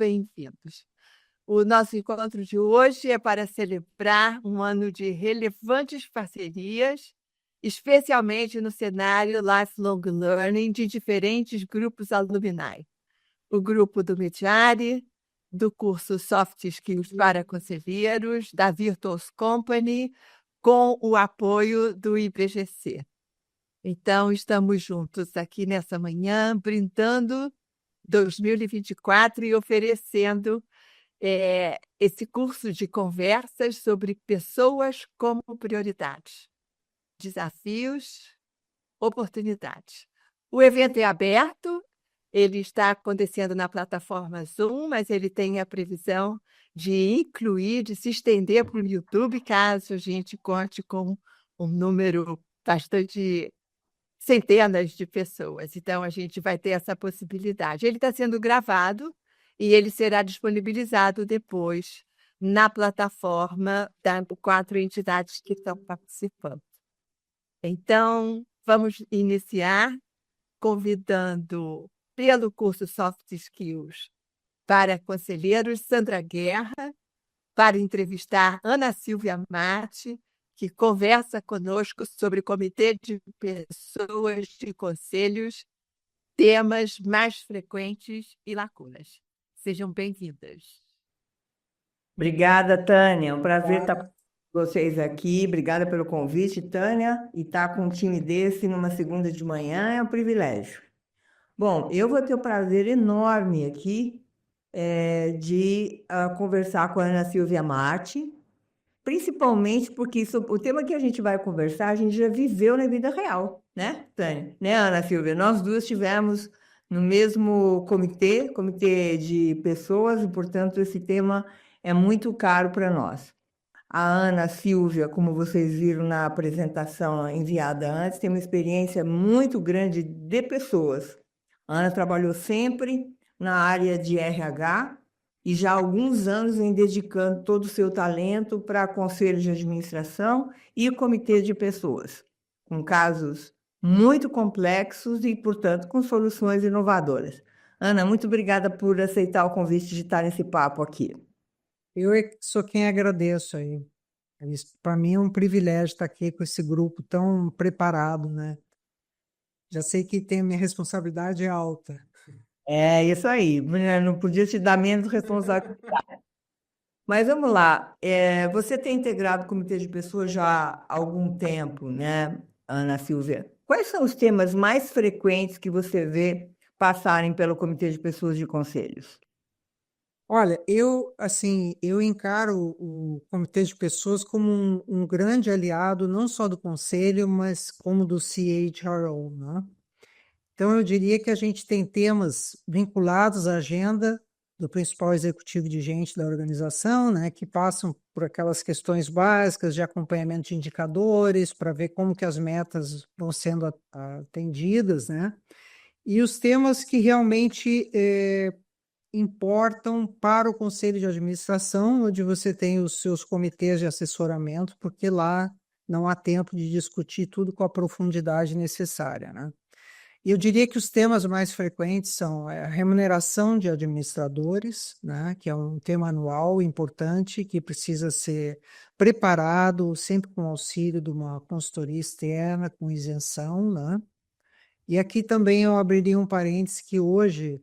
bem-vindos. O nosso encontro de hoje é para celebrar um ano de relevantes parcerias, especialmente no cenário Lifelong Learning de diferentes grupos alumni. O grupo do Mediare, do curso Soft Skills para Conselheiros, da Virtuos Company, com o apoio do IBGC. Então, estamos juntos aqui nessa manhã, brindando 2024 e oferecendo esse curso de conversas sobre pessoas como prioridades, desafios, oportunidades. O evento é aberto, ele está acontecendo na plataforma Zoom, mas ele tem a previsão de incluir, de se estender para o YouTube, caso a gente conte com um número bastante centenas de pessoas. Então, a gente vai ter essa possibilidade. Ele está sendo gravado e ele será disponibilizado depois na plataforma das 4 entidades que estão participando. Então, vamos iniciar convidando, pelo curso Soft Skills para Conselheiros, Sandra Guerra, para entrevistar Ana Silvia Mate, que conversa conosco sobre o Comitê de Pessoas de Conselhos, temas mais frequentes e lacunas. Sejam bem-vindas. Obrigada, Tânia. É um prazer estar com vocês aqui. Obrigada pelo convite, Tânia. E estar com um time desse numa segunda de manhã é um privilégio. Bom, eu vou ter o prazer enorme aqui de conversar com a Ana Silvia Marte, principalmente porque o tema que a gente vai conversar, a gente já viveu na vida real, né, Tânia? Né, Ana Silvia? Nós duas estivemos no mesmo comitê de pessoas, e, portanto, esse tema é muito caro para nós. A Ana Silvia, como vocês viram na apresentação enviada antes, tem uma experiência muito grande de pessoas. A Ana trabalhou sempre na área de RH e já há alguns anos vem dedicando todo o seu talento para conselhos de administração e comitê de pessoas, com casos muito complexos e, portanto, com soluções inovadoras. Ana, muito obrigada por aceitar o convite de estar nesse papo aqui. Eu sou quem agradeço aí. Para mim é um privilégio estar aqui com esse grupo tão preparado, né? Já sei que a minha responsabilidade é alta. É isso aí, não podia te dar menos responsabilidade. Mas vamos lá, você tem integrado o Comitê de Pessoas já há algum tempo, né, Ana Silvia? Quais são os temas mais frequentes que você vê passarem pelo Comitê de Pessoas de Conselhos? Olha, eu encaro o Comitê de Pessoas como um grande aliado, não só do Conselho, mas como do CHRO, né? Então, eu diria que a gente tem temas vinculados à agenda do principal executivo dirigente da organização, né, que passam por aquelas questões básicas de acompanhamento de indicadores, para ver como que as metas vão sendo atendidas, né? E os temas que realmente importam para o conselho de administração, onde você tem os seus comitês de assessoramento, porque lá não há tempo de discutir tudo com a profundidade necessária, né? E eu diria que os temas mais frequentes são a remuneração de administradores, né, que é um tema anual importante que precisa ser preparado sempre com auxílio de uma consultoria externa, com isenção, né? E aqui também eu abriria um parênteses que hoje,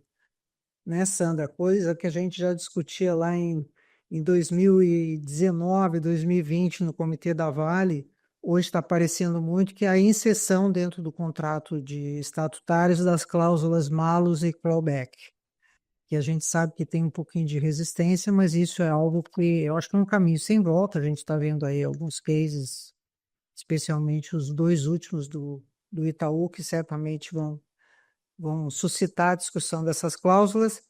né, Sandra, coisa que a gente já discutia lá em 2019, 2020, no Comitê da Vale, hoje está aparecendo muito, que é a inserção dentro do contrato de estatutários das cláusulas malus e clawback, que a gente sabe que tem um pouquinho de resistência, mas isso é algo que eu acho que é um caminho sem volta. A gente está vendo aí alguns cases, especialmente os 2 últimos do Itaú, que certamente vão suscitar a discussão dessas cláusulas.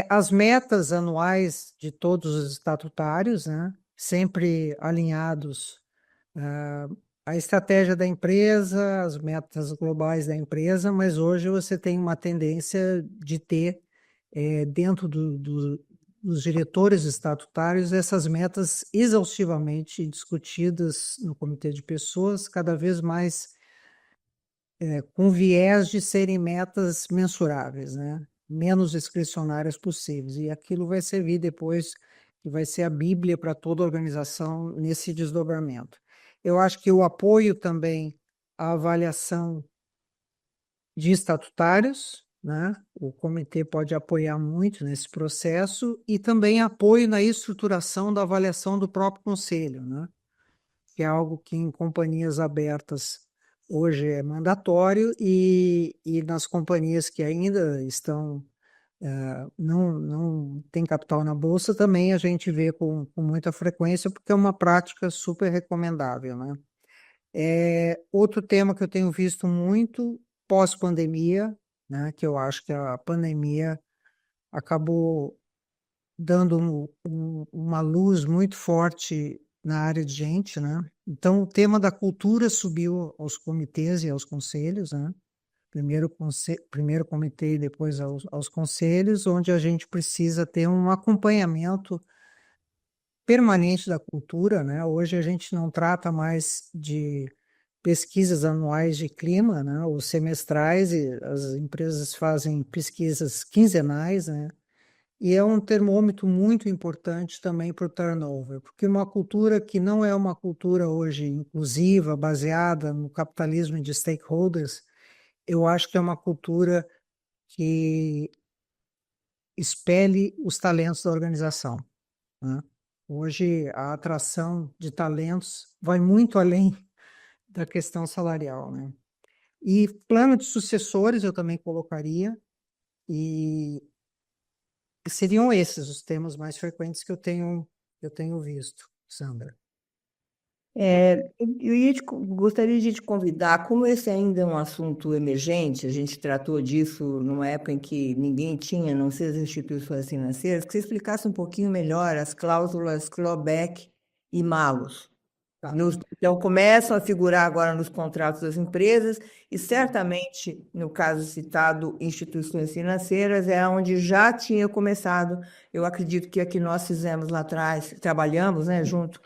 As metas anuais de todos os estatutários, né, sempre alinhados à estratégia da empresa, às metas globais da empresa, mas hoje você tem uma tendência de ter, dentro dos diretores estatutários, essas metas exaustivamente discutidas no comitê de pessoas, cada vez mais com viés de serem metas mensuráveis, né? menos discricionárias possíveis. E aquilo vai servir depois, que vai ser a Bíblia para toda a organização nesse desdobramento. Eu acho que o apoio também à avaliação de estatutários, né? O comitê pode apoiar muito nesse processo e também apoio na estruturação da avaliação do próprio conselho, né? Que é algo que em companhias abertas hoje é mandatório e nas companhias que ainda estão não tem capital na bolsa também a gente vê com muita frequência porque é uma prática super recomendável, né? Outro tema que eu tenho visto muito pós-pandemia, né, que eu acho que a pandemia acabou dando uma luz muito forte na área de gente, né? Então, o tema da cultura subiu aos comitês e aos conselhos, né? Primeiro comitê e depois aos conselhos, onde a gente precisa ter um acompanhamento permanente da cultura, né? Hoje a gente não trata mais de pesquisas anuais de clima, né? Ou semestrais, e as empresas fazem pesquisas quinzenais, né? E é um termômetro muito importante também para o turnover, porque uma cultura que não é uma cultura hoje inclusiva, baseada no capitalismo de stakeholders, eu acho que é uma cultura que expele os talentos da organização, né? Hoje, a atração de talentos vai muito além da questão salarial, né? E plano de sucessores eu também colocaria, e seriam esses os temas mais frequentes que eu tenho visto, Sandra. Gostaria de te convidar, como esse ainda é um assunto emergente, a gente tratou disso numa época em que ninguém tinha, a não ser as instituições financeiras, que você explicasse um pouquinho melhor as cláusulas clawback e malus. Tá. Então, começam a figurar agora nos contratos das empresas e, certamente, no caso citado, instituições financeiras, é onde já tinha começado. Eu acredito que a que nós fizemos lá atrás, trabalhamos, né, junto,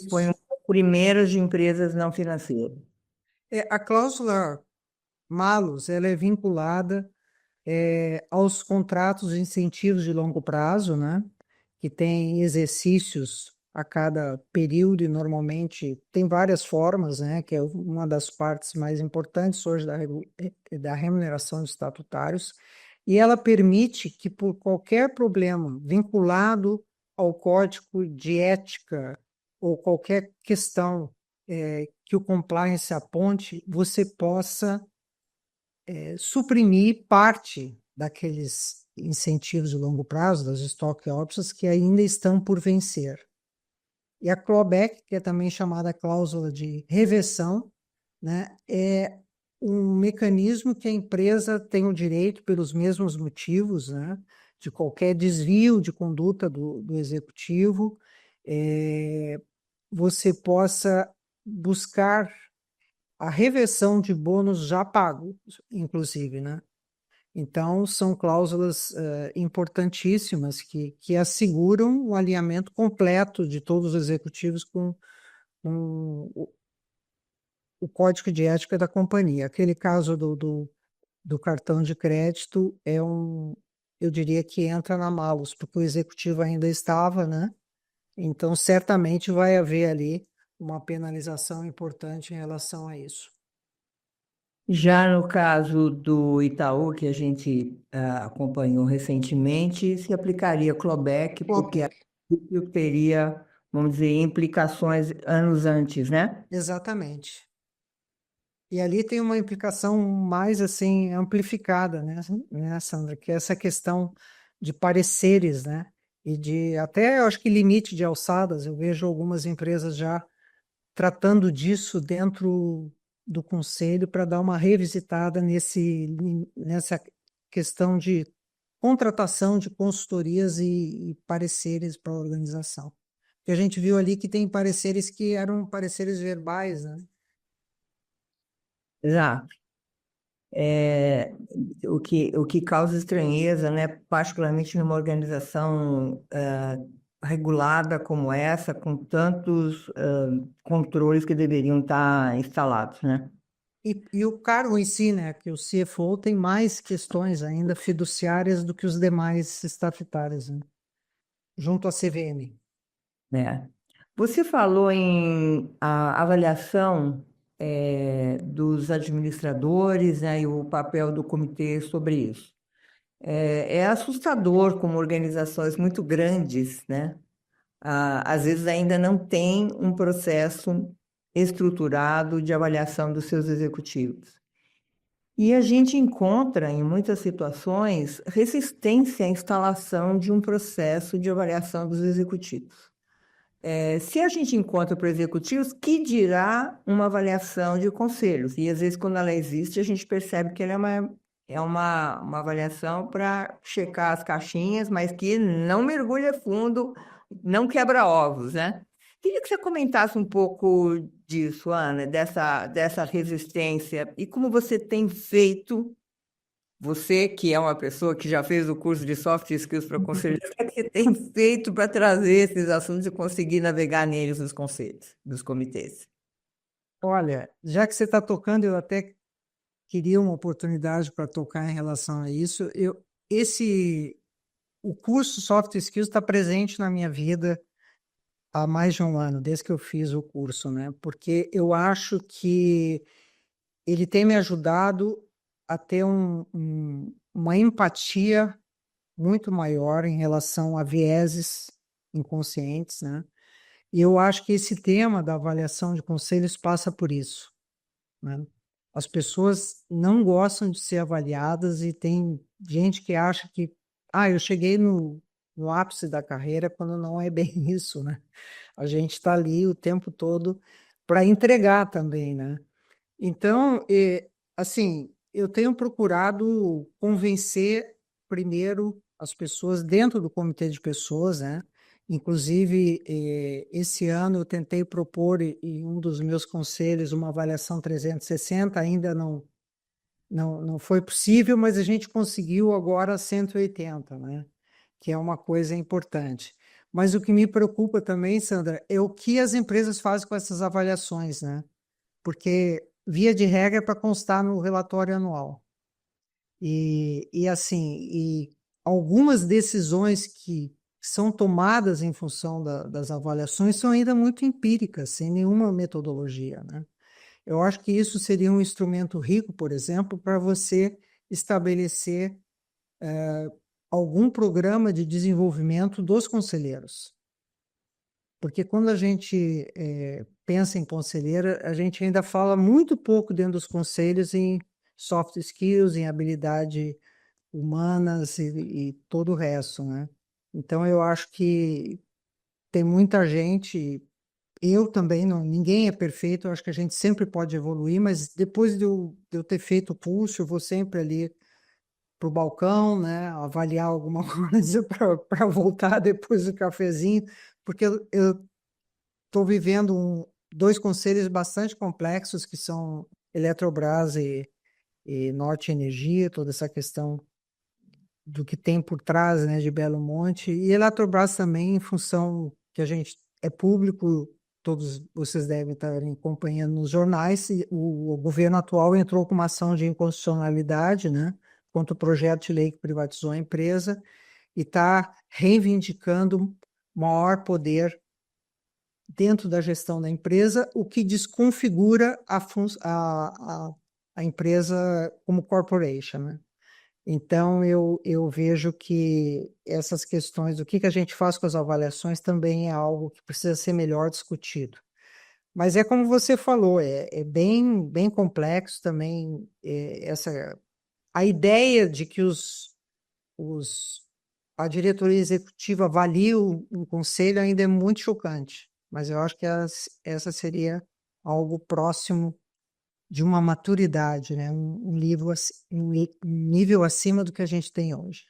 foi um dos primeiros de empresas não financeiras. A cláusula malus ela é vinculada aos contratos de incentivos de longo prazo, né? Que tem exercícios a cada período e normalmente tem várias formas, né? Que é uma das partes mais importantes hoje da remuneração dos estatutários, e ela permite que por qualquer problema vinculado ao código de ética ou qualquer questão que o compliance aponte, você possa suprimir parte daqueles incentivos de longo prazo, das stock options, que ainda estão por vencer. E a clawback, que é também chamada cláusula de reversão, né, é um mecanismo que a empresa tem o direito, pelos mesmos motivos, né, de qualquer desvio de conduta do executivo, você possa buscar a reversão de bônus já pago, inclusive, né? Então, são cláusulas importantíssimas que asseguram o alinhamento completo de todos os executivos com o código de ética da companhia. Aquele caso do cartão de crédito eu diria que entra na malus, porque o executivo ainda estava, né? Então, certamente vai haver ali uma penalização importante em relação a isso. Já no caso do Itaú, que a gente acompanhou recentemente, se aplicaria clawback, porque teria, vamos dizer, implicações anos antes, né? Exatamente. E ali tem uma implicação mais assim amplificada, né, Sandra? Que é essa questão de pareceres, né? E de até eu acho que limite de alçadas. Eu vejo algumas empresas já tratando disso dentro do conselho para dar uma revisitada nessa questão de contratação de consultorias e pareceres para a organização. Porque a gente viu ali que tem pareceres que eram pareceres verbais, né? Exato. O que causa estranheza, né? Particularmente numa organização regulada como essa, com tantos controles que deveriam estar instalados, né? E o cargo em si, né, que o CFO tem mais questões ainda fiduciárias do que os demais estatutários, né, junto à CVM. né? Você falou em a avaliação dos administradores, né, e o papel do comitê sobre isso. É assustador como organizações muito grandes, né, às vezes ainda não têm um processo estruturado de avaliação dos seus executivos. E a gente encontra, em muitas situações, resistência à instalação de um processo de avaliação dos executivos. Se a gente encontra para executivos, que dirá uma avaliação de conselhos? E às vezes, quando ela existe, a gente percebe que ela é uma avaliação para checar as caixinhas, mas que não mergulha fundo, não quebra ovos, né? Queria que você comentasse um pouco disso, Ana, dessa resistência e como você tem feito, você que é uma pessoa que já fez o curso de Soft Skills para conselheiros, o que é que você tem feito para trazer esses assuntos e conseguir navegar neles nos conselhos, nos comitês? Olha, já que você está tocando, eu até queria uma oportunidade para tocar em relação a isso. O curso Soft Skills está presente na minha vida há mais de um ano, desde que eu fiz o curso, né? Porque eu acho que ele tem me ajudado a ter uma empatia muito maior em relação a vieses inconscientes, né? E eu acho que esse tema da avaliação de conselhos passa por isso, né? As pessoas não gostam de ser avaliadas e tem gente que acha que, eu cheguei no ápice da carreira, quando não é bem isso, né? A gente está ali o tempo todo para entregar também, né? Então, assim, eu tenho procurado convencer primeiro as pessoas dentro do comitê de pessoas, né? Inclusive, esse ano eu tentei propor em um dos meus conselhos uma avaliação 360, ainda não foi possível, mas a gente conseguiu agora 180, né? Que é uma coisa importante. Mas o que me preocupa também, Sandra, é o que as empresas fazem com essas avaliações, né? Porque, via de regra, é para constar no relatório anual. E assim, algumas decisões que são tomadas em função das avaliações são ainda muito empíricas, sem nenhuma metodologia, né? Eu acho que isso seria um instrumento rico, por exemplo, para você estabelecer algum programa de desenvolvimento dos conselheiros. Porque quando a gente pensa em conselheira, a gente ainda fala muito pouco dentro dos conselhos em soft skills, em habilidade humanas e todo o resto, né? Então, eu acho que tem muita gente, eu também, não, ninguém é perfeito, eu acho que a gente sempre pode evoluir, mas depois de eu ter feito o curso, eu vou sempre ali para o balcão, né, avaliar alguma coisa para voltar depois do cafezinho, porque eu estou vivendo dois conselhos bastante complexos, que são Eletrobras e Norte Energia, toda essa questão do que tem por trás, né, de Belo Monte, e Eletrobras também, em função que a gente é público, todos vocês devem estar acompanhando nos jornais, e o governo atual entrou com uma ação de inconstitucionalidade, né, contra o projeto de lei que privatizou a empresa, e está reivindicando maior poder dentro da gestão da empresa, o que desconfigura a empresa como corporation, né? Então, eu vejo que essas questões, o que a gente faz com as avaliações, também é algo que precisa ser melhor discutido. Mas é como você falou, é bem complexo também a ideia de que a diretoria executiva avalie o conselho ainda é muito chocante, mas eu acho que essa seria algo próximo de uma maturidade, né? Um nível acima do que a gente tem hoje.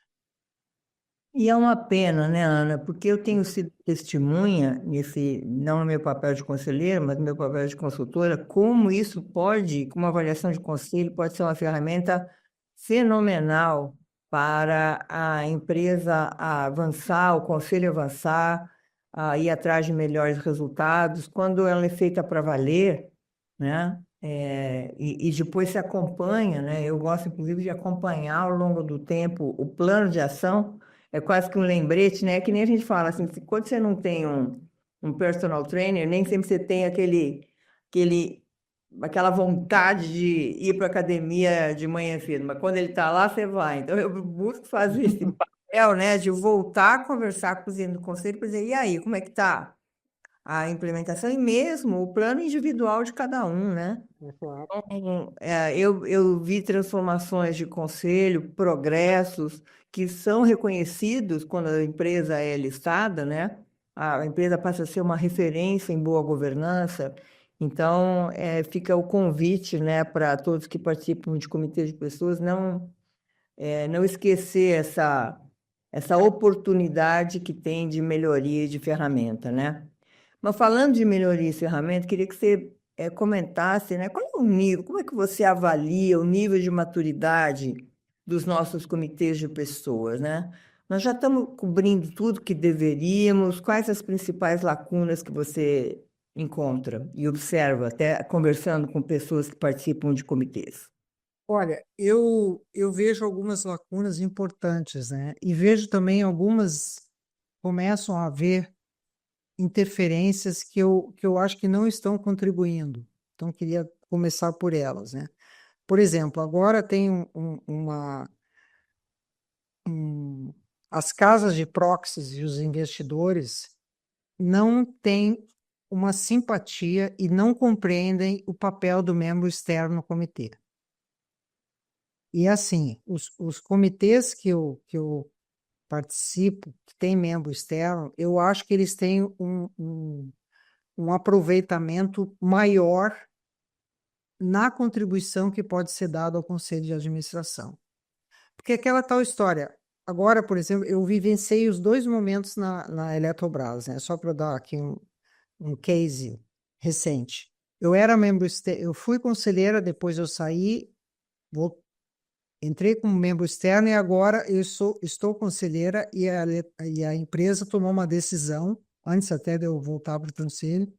E é uma pena, né, Ana? Porque eu tenho sido testemunha, não no meu papel de conselheira, mas no meu papel de consultora, como isso como a avaliação de conselho pode ser uma ferramenta fenomenal para a empresa avançar, o conselho avançar, a ir atrás de melhores resultados. Quando ela é feita para valer, né? e depois se acompanha, né? Eu gosto, inclusive, de acompanhar ao longo do tempo o plano de ação. É quase que um lembrete, né? Que nem a gente fala assim, quando você não tem um personal trainer, nem sempre você tem aquela vontade de ir para a academia de manhã cedo, mas quando ele está lá, você vai. Então, eu busco fazer esse papel, né? De voltar a conversar com os do conselho para dizer, e aí, como é que está a implementação? E mesmo o plano individual de cada um, né? Eu vi transformações de conselho, progressos que são reconhecidos quando a empresa é listada, né? A empresa passa a ser uma referência em boa governança. Então, fica o convite, né, para todos que participam de comitê de pessoas não esquecer essa oportunidade que tem de melhoria e de ferramenta, né? Mas falando de melhoria e ferramenta, queria que você comentasse, né, qual é o nível, como é que você avalia o nível de maturidade dos nossos comitês de pessoas, né? Nós já estamos cobrindo tudo que deveríamos, quais as principais lacunas que você encontra e observa, até conversando com pessoas que participam de comitês? Olha, eu vejo algumas lacunas importantes, né? E vejo também começam a haver interferências que eu acho que não estão contribuindo. Então, queria começar por elas, né? Por exemplo, agora tem as casas de proxies e os investidores não têm uma simpatia e não compreendem o papel do membro externo no comitê. E assim, os comitês que eu participo, que tem membro externo, eu acho que eles têm um aproveitamento maior na contribuição que pode ser dada ao conselho de administração. Porque aquela tal história, agora, por exemplo, eu vivenciei os dois momentos na Eletrobras, né? Só para dar aqui um case recente. Eu fui conselheira, depois eu saí, entrei como membro externo e agora estou conselheira e a empresa tomou uma decisão, antes até de eu voltar para o conselho,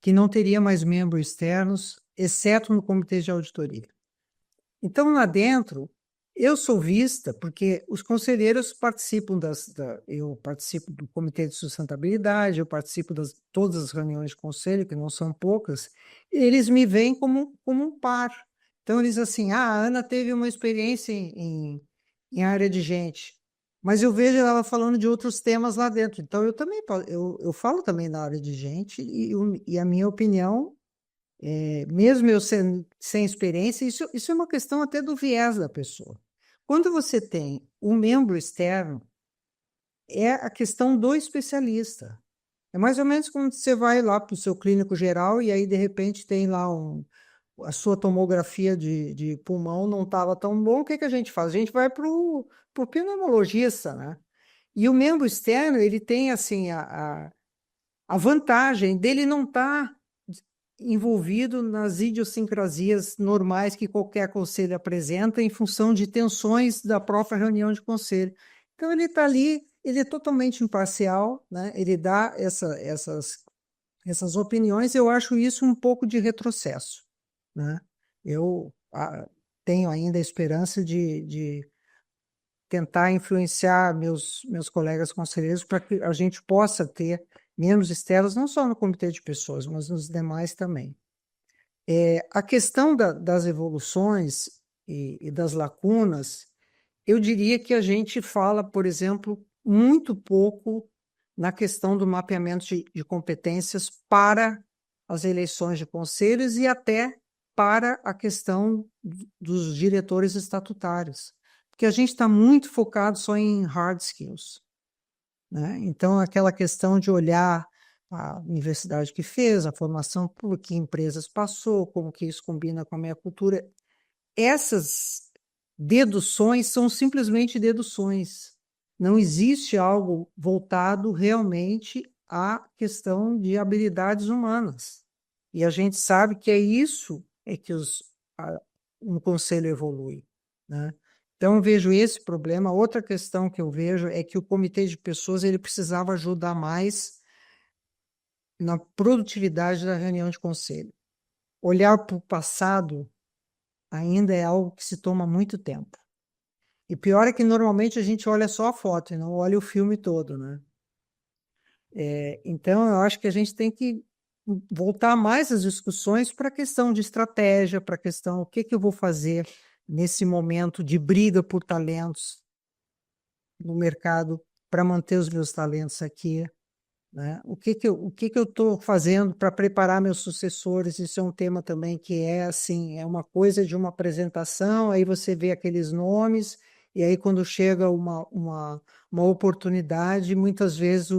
que não teria mais membros externos, exceto no comitê de auditoria. Então, lá dentro, eu sou vista porque os conselheiros participam eu participo do comitê de sustentabilidade, eu participo de todas as reuniões de conselho, que não são poucas, e eles me veem como um par. Então, eles assim, a Ana teve uma experiência em área de gente, mas eu vejo ela falando de outros temas lá dentro. Então, eu também eu falo também na área de gente e a minha opinião mesmo eu sem experiência, isso é uma questão até do viés da pessoa. Quando você tem um membro externo, é a questão do especialista. É mais ou menos como você vai lá para o seu clínico geral e aí, de repente, tem lá a sua tomografia de pulmão não estava tão bom, o que a gente faz? A gente vai para o pneumologista, né? E o membro externo, ele tem, assim, a vantagem dele não estar envolvido nas idiosincrasias normais que qualquer conselho apresenta em função de tensões da própria reunião de conselho. Então, ele está ali, ele é totalmente imparcial, né? Ele dá essas opiniões, eu acho isso um pouco de retrocesso, né? Eu tenho ainda a esperança de tentar influenciar meus colegas conselheiros para que a gente possa ter membros externos, não só no comitê de pessoas, mas nos demais também. A questão das evoluções e das lacunas, eu diria que a gente fala, por exemplo, muito pouco na questão do mapeamento de competências para as eleições de conselhos e até para a questão dos diretores estatutários, porque a gente está muito focado só em hard skills, né? Então, aquela questão de olhar a universidade que fez, a formação, por que empresas passou, como que isso combina com a minha cultura, essas deduções são simplesmente deduções. Não existe algo voltado realmente à questão de habilidades humanas. E a gente sabe que é isso que um conselho evolui, né? Então, eu vejo esse problema. Outra questão que eu vejo é que o comitê de pessoas ele precisava ajudar mais na produtividade da reunião de conselho. olhar para o passado ainda é algo que se toma muito tempo. E pior é que normalmente a gente olha só a foto e não olha o filme todo, né? Então, eu acho que a gente tem que voltar mais às discussões para a questão de estratégia, para a questão o que que eu vou fazer nesse momento de briga por talentos no mercado para manter os meus talentos aqui, né? O que que eu estou fazendo para preparar meus sucessores? Isso é um tema também que é assim, é uma coisa de uma apresentação, aí você vê aqueles nomes, e aí quando chega uma oportunidade, muitas vezes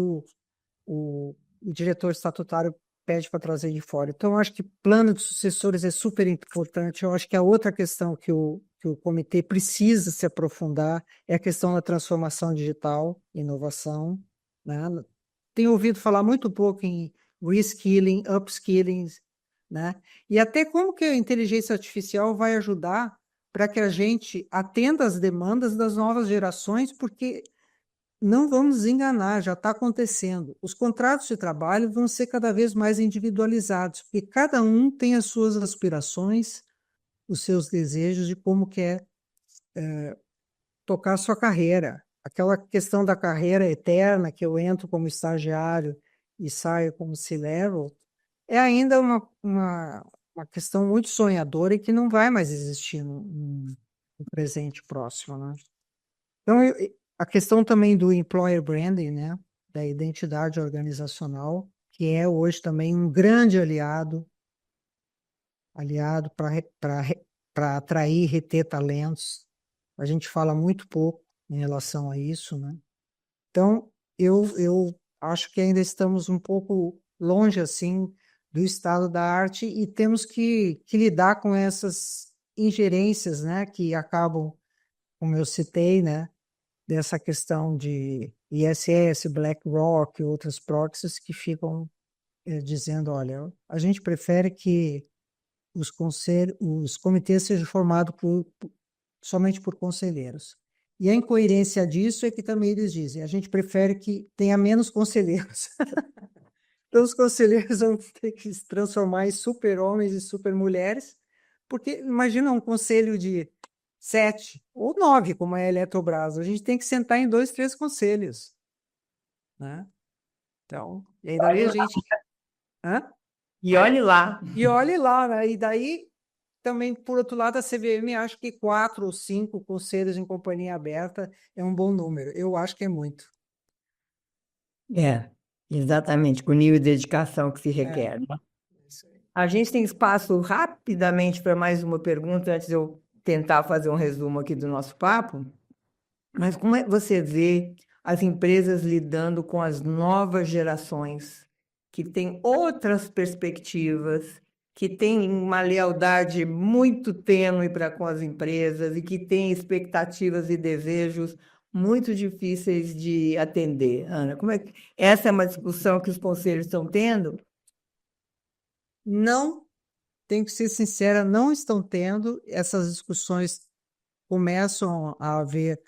o diretor estatutário pede para trazer de fora. Então, eu acho que plano de sucessores é super importante. Eu acho que a outra questão que o comitê precisa se aprofundar é a questão da transformação digital, inovação, né? Tenho ouvido falar muito pouco em reskilling, upskilling, né? E até como que a inteligência artificial vai ajudar para que a gente atenda às demandas das novas gerações, porque não vamos nos enganar, já está acontecendo. Os contratos de trabalho vão ser cada vez mais individualizados, porque cada um tem as suas aspirações, os seus desejos de como quer tocar a sua carreira. Aquela questão da carreira eterna, que eu entro como estagiário e saio como C-level, é ainda uma questão muito sonhadora e que não vai mais existir no presente próximo, né? Então, a questão também do employer branding, né, da identidade organizacional, que é hoje também um grande aliado para atrair e reter talentos. A gente fala muito pouco em relação a isso, né? Então, eu acho que ainda estamos um pouco longe, assim, do estado da arte e temos que lidar com essas ingerências, né, que acabam, como eu citei, né, dessa questão de ISS, BlackRock e outras proxies que ficam dizendo, olha, a gente prefere que os comitês sejam formados somente por conselheiros. E a incoerência disso é que também eles dizem, a gente prefere que tenha menos conselheiros. Então, os conselheiros vão ter que se transformar em super-homens e super-mulheres, porque imagina um conselho de 7 ou 9, como é a Eletrobras. A gente tem que sentar em 2, 3 conselhos, né? Então, e aí daí a gente... Hã? E olhe lá. E olhe lá, né? E daí, também, por outro lado, a CVM acha que 4 ou 5 conselhos em companhia aberta é um bom número. Eu acho que é muito. É, exatamente, com o nível de dedicação que se requer. Né? Isso aí. A gente tem espaço rapidamente para mais uma pergunta, antes de eu tentar fazer um resumo aqui do nosso papo. Mas como é que você vê as empresas lidando com as novas gerações, que têm outras perspectivas, que têm uma lealdade muito tênue para com as empresas e que têm expectativas e desejos muito difíceis de atender? Ana, como é que essa é uma discussão que os conselhos estão tendo? Não, tenho que ser sincera, não estão tendo. Essas discussões começam a haver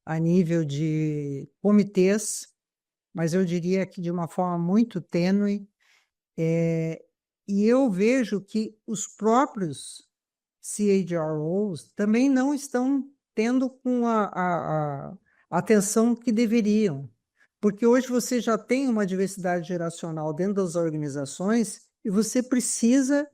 a nível de comitês, mas eu diria que de uma forma muito tênue. E eu vejo que os próprios CHROs também não estão tendo com a atenção que deveriam, porque hoje você já tem uma diversidade geracional dentro das organizações e você precisa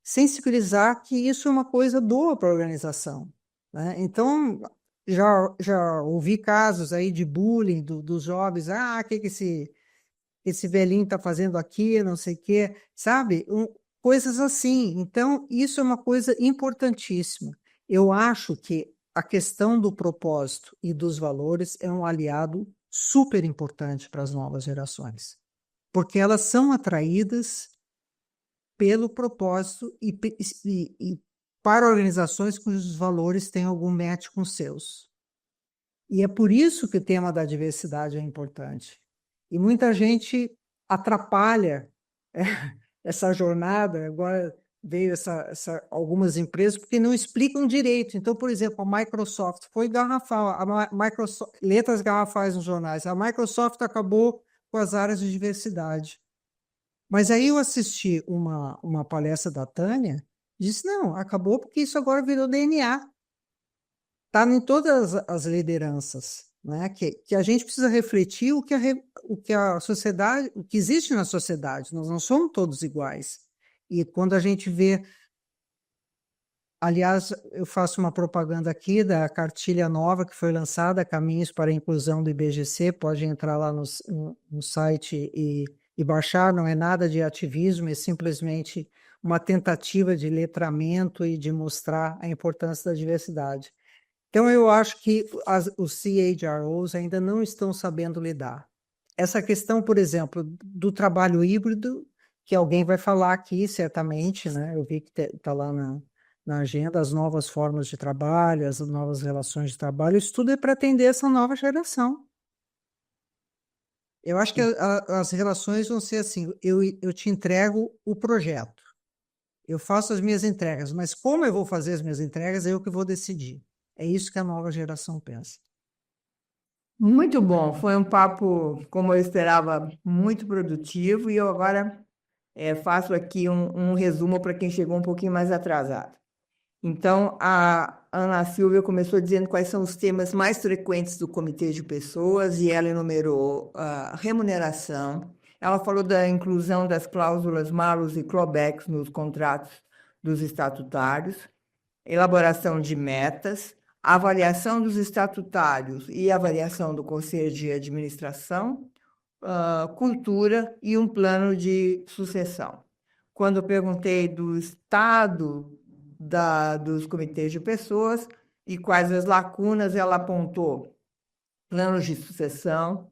sensibilizar que isso é uma coisa boa para a organização, né? Então, já ouvi casos aí de bullying dos jovens, que esse velhinho está fazendo aqui, não sei o quê, sabe? Coisas assim. Então, isso é uma coisa importantíssima. Eu acho que a questão do propósito e dos valores é um aliado super importante para as novas gerações, porque elas são atraídas pelo propósito e para organizações cujos valores têm algum match com os seus. E é por isso que o tema da diversidade é importante. E muita gente atrapalha essa jornada. Agora veio algumas empresas porque não explicam direito. Então, por exemplo, a Microsoft foi garrafal, letras garrafais nos jornais. A Microsoft acabou com as áreas de diversidade. Mas aí eu assisti uma palestra da Tânia, disse, não, acabou porque isso agora virou DNA. Está em todas as lideranças, né? Que a gente precisa refletir o que a sociedade, o que existe na sociedade. Nós não somos todos iguais. E quando a gente vê, aliás, eu faço uma propaganda aqui da cartilha nova que foi lançada, Caminhos para a Inclusão do IBGC, pode entrar lá no site e baixar, não é nada de ativismo, é simplesmente uma tentativa de letramento e de mostrar a importância da diversidade. Então, eu acho que os CHROs ainda não estão sabendo lidar. Essa questão, por exemplo, do trabalho híbrido, que alguém vai falar aqui, certamente, né? Eu vi que está lá na agenda, as novas formas de trabalho, as novas relações de trabalho, isso tudo é para atender essa nova geração. Eu acho que as relações vão ser assim, eu te entrego o projeto, eu faço as minhas entregas, mas como eu vou fazer as minhas entregas, é eu que vou decidir. É isso que a nova geração pensa. Muito bom, foi um papo, como eu esperava, muito produtivo, e eu agora faço aqui um resumo para quem chegou um pouquinho mais atrasado. Então, a Ana Silvia começou dizendo quais são os temas mais frequentes do Comitê de Pessoas, e ela enumerou a remuneração. Ela falou da inclusão das cláusulas malus e clawbacks nos contratos dos estatutários, elaboração de metas, avaliação dos estatutários e avaliação do Conselho de Administração, cultura e um plano de sucessão. Quando eu perguntei do estado dos comitês de pessoas e quais as lacunas, ela apontou planos de sucessão,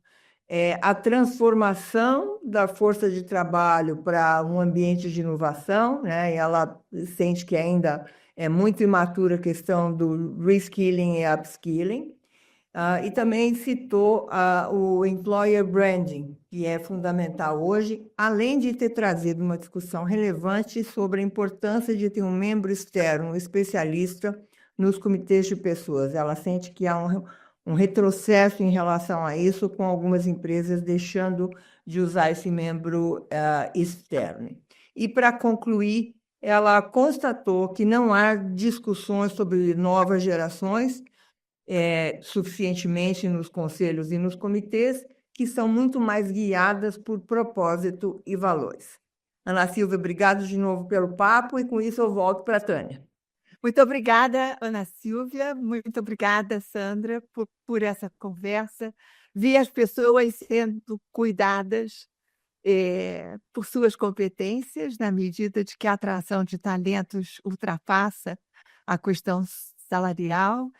a transformação da força de trabalho para um ambiente de inovação, né? E ela sente que ainda é muito imatura a questão do reskilling e upskilling. E também citou o employer branding, que é fundamental hoje, além de ter trazido uma discussão relevante sobre a importância de ter um membro externo, um especialista, nos comitês de pessoas. Ela sente que há um retrocesso em relação a isso, com algumas empresas deixando de usar esse membro externo. E, para concluir, ela constatou que não há discussões sobre novas gerações suficientemente nos conselhos e nos comitês, que são muito mais guiadas por propósito e valores. Ana Silvia, obrigado de novo pelo papo, e com isso eu volto para a Tânia. Muito obrigada, Ana Silvia. Muito obrigada, Sandra, por essa conversa. Vi as pessoas sendo cuidadas por suas competências, na medida de que a atração de talentos ultrapassa a questão salarial,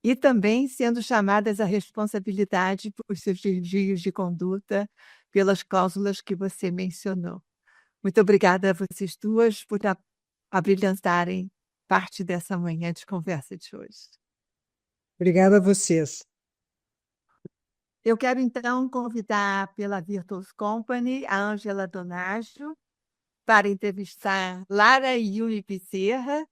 e também sendo chamadas à responsabilidade por seus desvios de conduta, pelas cláusulas que você mencionou. Muito obrigada a vocês duas por abrilhantarem parte dessa manhã de conversa de hoje. Obrigada a vocês. Eu quero, então, convidar pela Virtuous Company a Ângela Donaggio para entrevistar Lara Yuni Bezerra,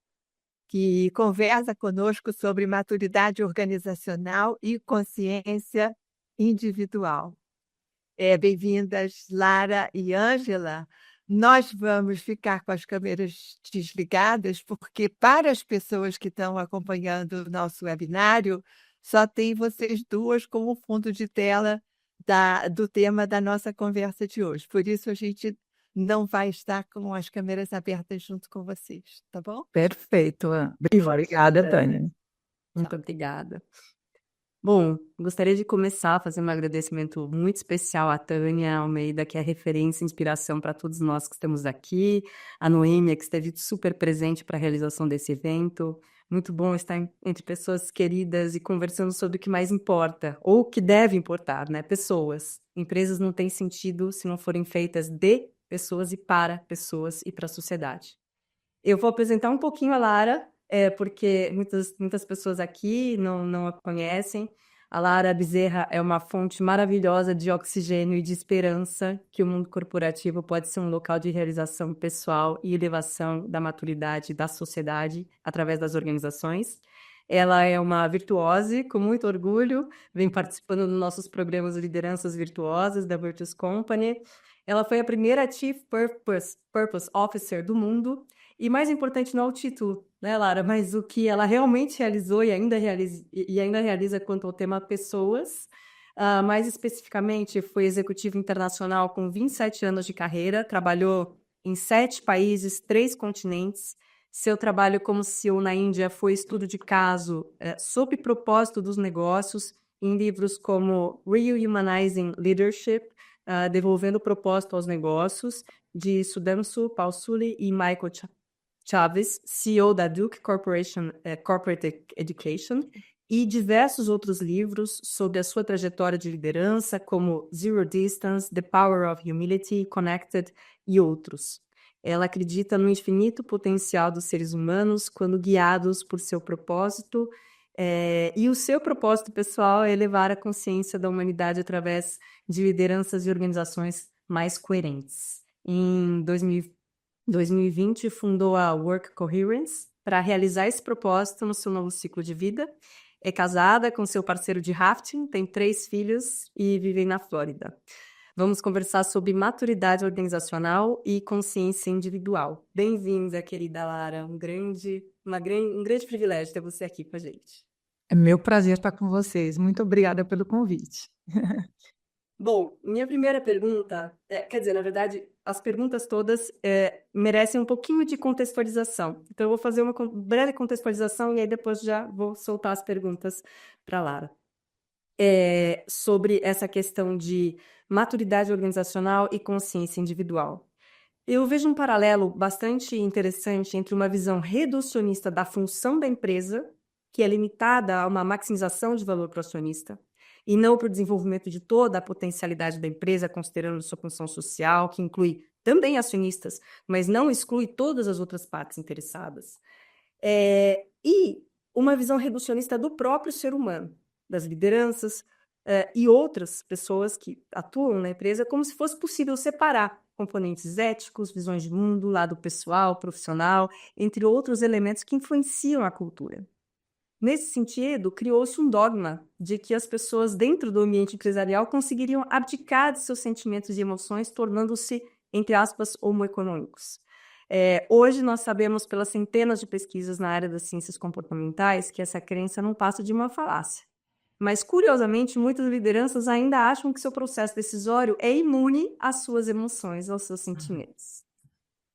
que conversa conosco sobre maturidade organizacional e consciência individual. Bem-vindas, Lara e Ângela. Nós vamos ficar com as câmeras desligadas, porque para as pessoas que estão acompanhando o nosso webinário, só tem vocês duas como fundo de tela do tema da nossa conversa de hoje. Por isso, a gente não vai estar com as câmeras abertas junto com vocês, tá bom? Perfeito. Obrigada, Tânia. Muito obrigada. Bom, gostaria de começar fazendo um agradecimento muito especial à Tânia Almeida, que é referência e inspiração para todos nós que estamos aqui, a Noêmia, que esteve super presente para a realização desse evento. Muito bom estar entre pessoas queridas e conversando sobre o que mais importa, ou o que deve importar, né? Pessoas. Empresas não têm sentido se não forem feitas de pessoas e para pessoas e para a sociedade. Eu vou apresentar um pouquinho a Lara, porque muitas pessoas aqui não a conhecem. A Lara Bezerra é uma fonte maravilhosa de oxigênio e de esperança que o mundo corporativo pode ser um local de realização pessoal e elevação da maturidade da sociedade através das organizações. Ela é uma virtuose, com muito orgulho, vem participando dos nossos programas de lideranças virtuosas da Virtuous Company. Ela foi a primeira Chief Purpose Officer do mundo. E mais importante não é o título, né, Lara? Mas o que ela realmente realizou e ainda realiza quanto ao tema pessoas. Mais especificamente, foi executiva internacional com 27 anos de carreira, trabalhou em 7 países, 3 continentes. Seu trabalho como CEO na Índia foi estudo de caso sob propósito dos negócios, em livros como Rehumanizing Leadership, Devolvendo o Propósito aos Negócios, de Sudhamsu Pausuli e Michael Chaves, CEO da Duke Corporation Corporate Education, e diversos outros livros sobre a sua trajetória de liderança, como Zero Distance, The Power of Humility, Connected e outros. Ela acredita no infinito potencial dos seres humanos quando guiados por seu propósito, e o seu propósito pessoal é elevar a consciência da humanidade através de lideranças e organizações mais coerentes. Em 2020, fundou a Work Coherence para realizar esse propósito no seu novo ciclo de vida. É casada com seu parceiro de rafting, tem 3 filhos e vive na Flórida. Vamos conversar sobre maturidade organizacional e consciência individual. Bem-vinda, querida Lara. Um grande privilégio ter você aqui com a gente. É meu prazer estar com vocês. Muito obrigada pelo convite. Bom, minha primeira pergunta, na verdade, as perguntas todas merecem um pouquinho de contextualização. Então, eu vou fazer uma breve contextualização e aí depois já vou soltar as perguntas para a Lara. Sobre essa questão de maturidade organizacional e consciência individual. Eu vejo um paralelo bastante interessante entre uma visão reducionista da função da empresa, que é limitada a uma maximização de valor para o acionista, e não para o desenvolvimento de toda a potencialidade da empresa, considerando sua função social, que inclui também acionistas, mas não exclui todas as outras partes interessadas. E uma visão reducionista do próprio ser humano, das lideranças e outras pessoas que atuam na empresa, como se fosse possível separar componentes éticos, visões de mundo, lado pessoal, profissional, entre outros elementos que influenciam a cultura. Nesse sentido, criou-se um dogma de que as pessoas dentro do ambiente empresarial conseguiriam abdicar de seus sentimentos e emoções, tornando-se, entre aspas, homoeconômicos. Hoje nós sabemos pelas centenas de pesquisas na área das ciências comportamentais que essa crença não passa de uma falácia. Mas, curiosamente, muitas lideranças ainda acham que seu processo decisório é imune às suas emoções, aos seus sentimentos.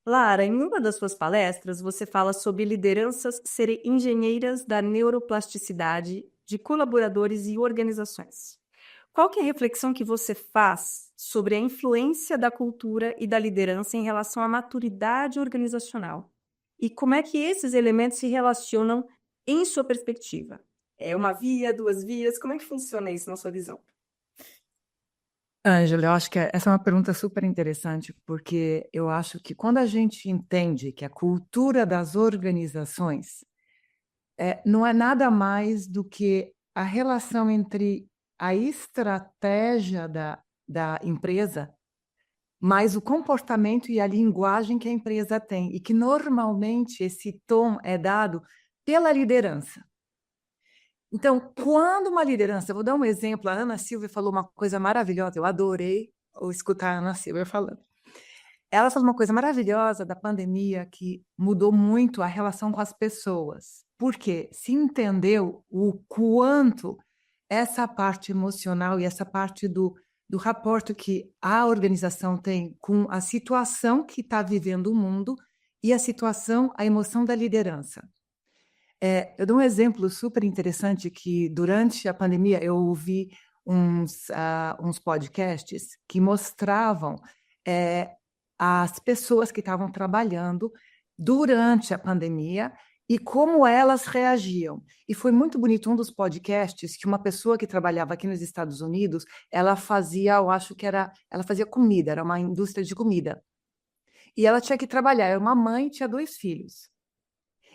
Lara, em uma das suas palestras, você fala sobre lideranças serem engenheiras da neuroplasticidade de colaboradores e organizações. Qual que é a reflexão que você faz sobre a influência da cultura e da liderança em relação à maturidade organizacional? E como é que esses elementos se relacionam em sua perspectiva? É uma via, 2 vias? Como é que funciona isso na sua visão? Ângela, eu acho que essa é uma pergunta super interessante, porque eu acho que quando a gente entende que a cultura das organizações não é nada mais do que a relação entre a estratégia da empresa, mais o comportamento e a linguagem que a empresa tem, e que normalmente esse tom é dado pela liderança. Então, quando uma liderança, eu vou dar um exemplo, a Ana Silver falou uma coisa maravilhosa, eu adorei escutar a Ana Silver falando. Ela falou uma coisa maravilhosa da pandemia que mudou muito a relação com as pessoas, porque se entendeu o quanto essa parte emocional e essa parte do rapport que a organização tem com a situação que está vivendo o mundo e a situação, a emoção da liderança. Eu dou um exemplo super interessante que, durante a pandemia, eu ouvi uns podcasts que mostravam as pessoas que estavam trabalhando durante a pandemia e como elas reagiam. E foi muito bonito um dos podcasts que uma pessoa que trabalhava aqui nos Estados Unidos, ela fazia, eu acho que ela fazia comida, era uma indústria de comida. E ela tinha que trabalhar, era uma mãe e tinha 2 filhos.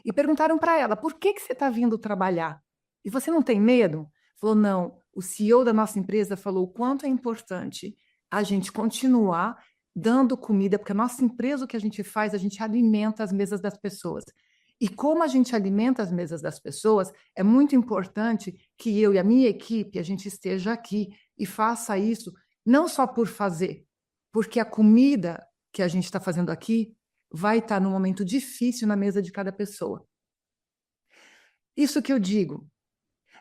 E perguntaram para ela, por que você está vindo trabalhar? E você não tem medo? Falou, não. O CEO da nossa empresa falou o quanto é importante a gente continuar dando comida, porque a nossa empresa, o que a gente faz, a gente alimenta as mesas das pessoas. E como a gente alimenta as mesas das pessoas, é muito importante que eu e a minha equipe, a gente esteja aqui e faça isso, não só por fazer, porque a comida que a gente está fazendo aqui vai estar num momento difícil na mesa de cada pessoa. Isso que eu digo.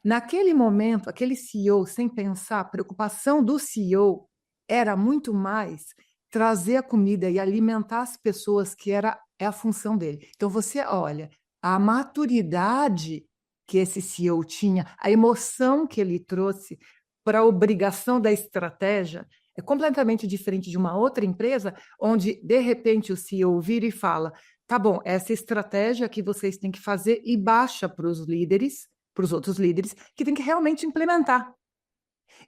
Naquele momento, aquele CEO, sem pensar, a preocupação do CEO era muito mais trazer a comida e alimentar as pessoas, que é a função dele. Então, você olha a maturidade que esse CEO tinha, a emoção que ele trouxe para a obrigação da estratégia, é completamente diferente de uma outra empresa, onde, de repente, o CEO vira e fala: tá bom, essa estratégia que vocês têm que fazer, e baixa para os líderes, para os outros líderes, que tem que realmente implementar.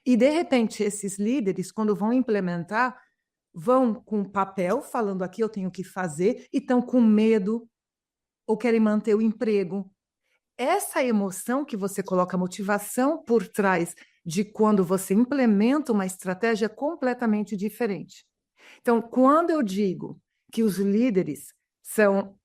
E, de repente, esses líderes, quando vão implementar, vão com papel, falando aqui eu tenho que fazer, e estão com medo, ou querem manter o emprego. Essa emoção que você coloca, a motivação por trás de quando você implementa uma estratégia, é completamente diferente. Então, quando eu digo que os líderes são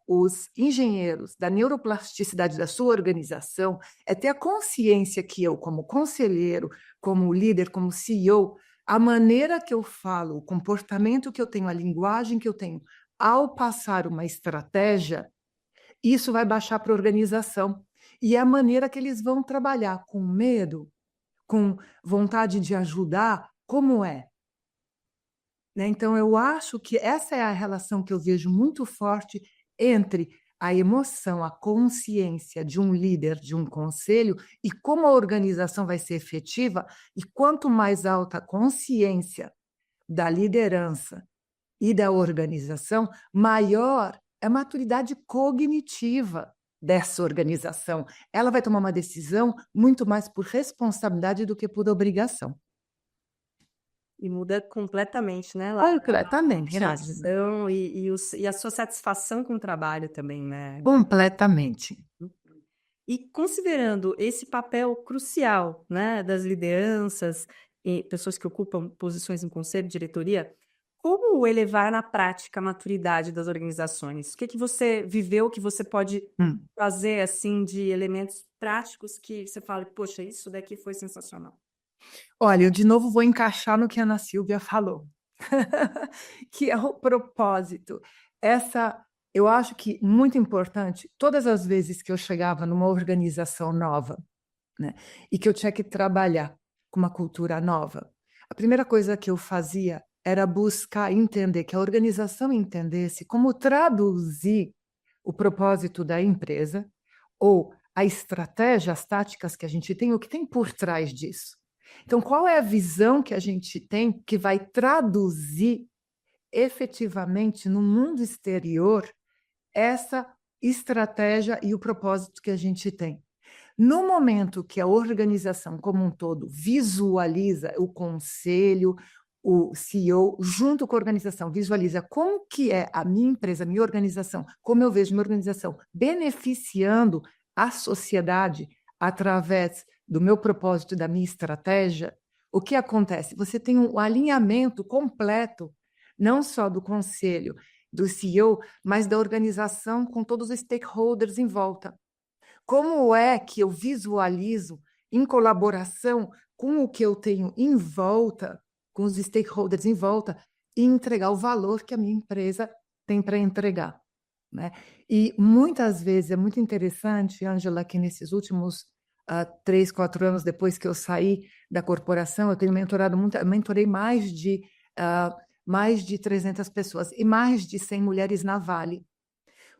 os engenheiros da neuroplasticidade da sua organização, é ter a consciência que eu, como conselheiro, como líder, como CEO, a maneira que eu falo, o comportamento que eu tenho, a linguagem que eu tenho, ao passar uma estratégia, isso vai baixar para a organização. E é a maneira que eles vão trabalhar, com medo, com vontade de ajudar, como é. Né? Então, eu acho que essa é a relação que eu vejo muito forte entre a emoção, a consciência de um líder, de um conselho, e como a organização vai ser efetiva, e quanto mais alta a consciência da liderança e da organização, maior é a maturidade cognitiva dessa organização. Ela vai tomar uma decisão muito mais por responsabilidade do que por obrigação. E muda completamente, né, Lara? Completamente. A ação e a sua satisfação com o trabalho também, né? Completamente. E considerando esse papel crucial, né, das lideranças e pessoas que ocupam posições em conselho, diretoria, como elevar na prática a maturidade das organizações? O que que você viveu, que você pode fazer, assim, de elementos práticos que você fala: poxa, isso daqui foi sensacional? Olha, eu de novo vou encaixar no que a Ana Silvia falou, que é o propósito. Eu acho que muito importante, todas as vezes que eu chegava numa organização nova, né, e que eu tinha que trabalhar com uma cultura nova, a primeira coisa que eu fazia era buscar entender, que a organização entendesse como traduzir o propósito da empresa, ou a estratégia, as táticas que a gente tem, o que tem por trás disso. Então, qual é a visão que a gente tem que vai traduzir efetivamente no mundo exterior essa estratégia e o propósito que a gente tem? No momento que a organização como um todo visualiza, o conselho, o CEO, junto com a organização, visualiza como que é a minha empresa, a minha organização, como eu vejo minha organização beneficiando a sociedade através do meu propósito e da minha estratégia, o que acontece? Você tem um alinhamento completo, não só do conselho, do CEO, mas da organização com todos os stakeholders em volta. Como é que eu visualizo em colaboração com o que eu tenho em volta, com os stakeholders em volta, e entregar o valor que a minha empresa tem para entregar, né? E muitas vezes é muito interessante, Ângela, que nesses últimos 3, 4 anos depois que eu saí da corporação, eu tenho mentorado muito, mentorei mais de 300 pessoas e mais de 100 mulheres na Vale.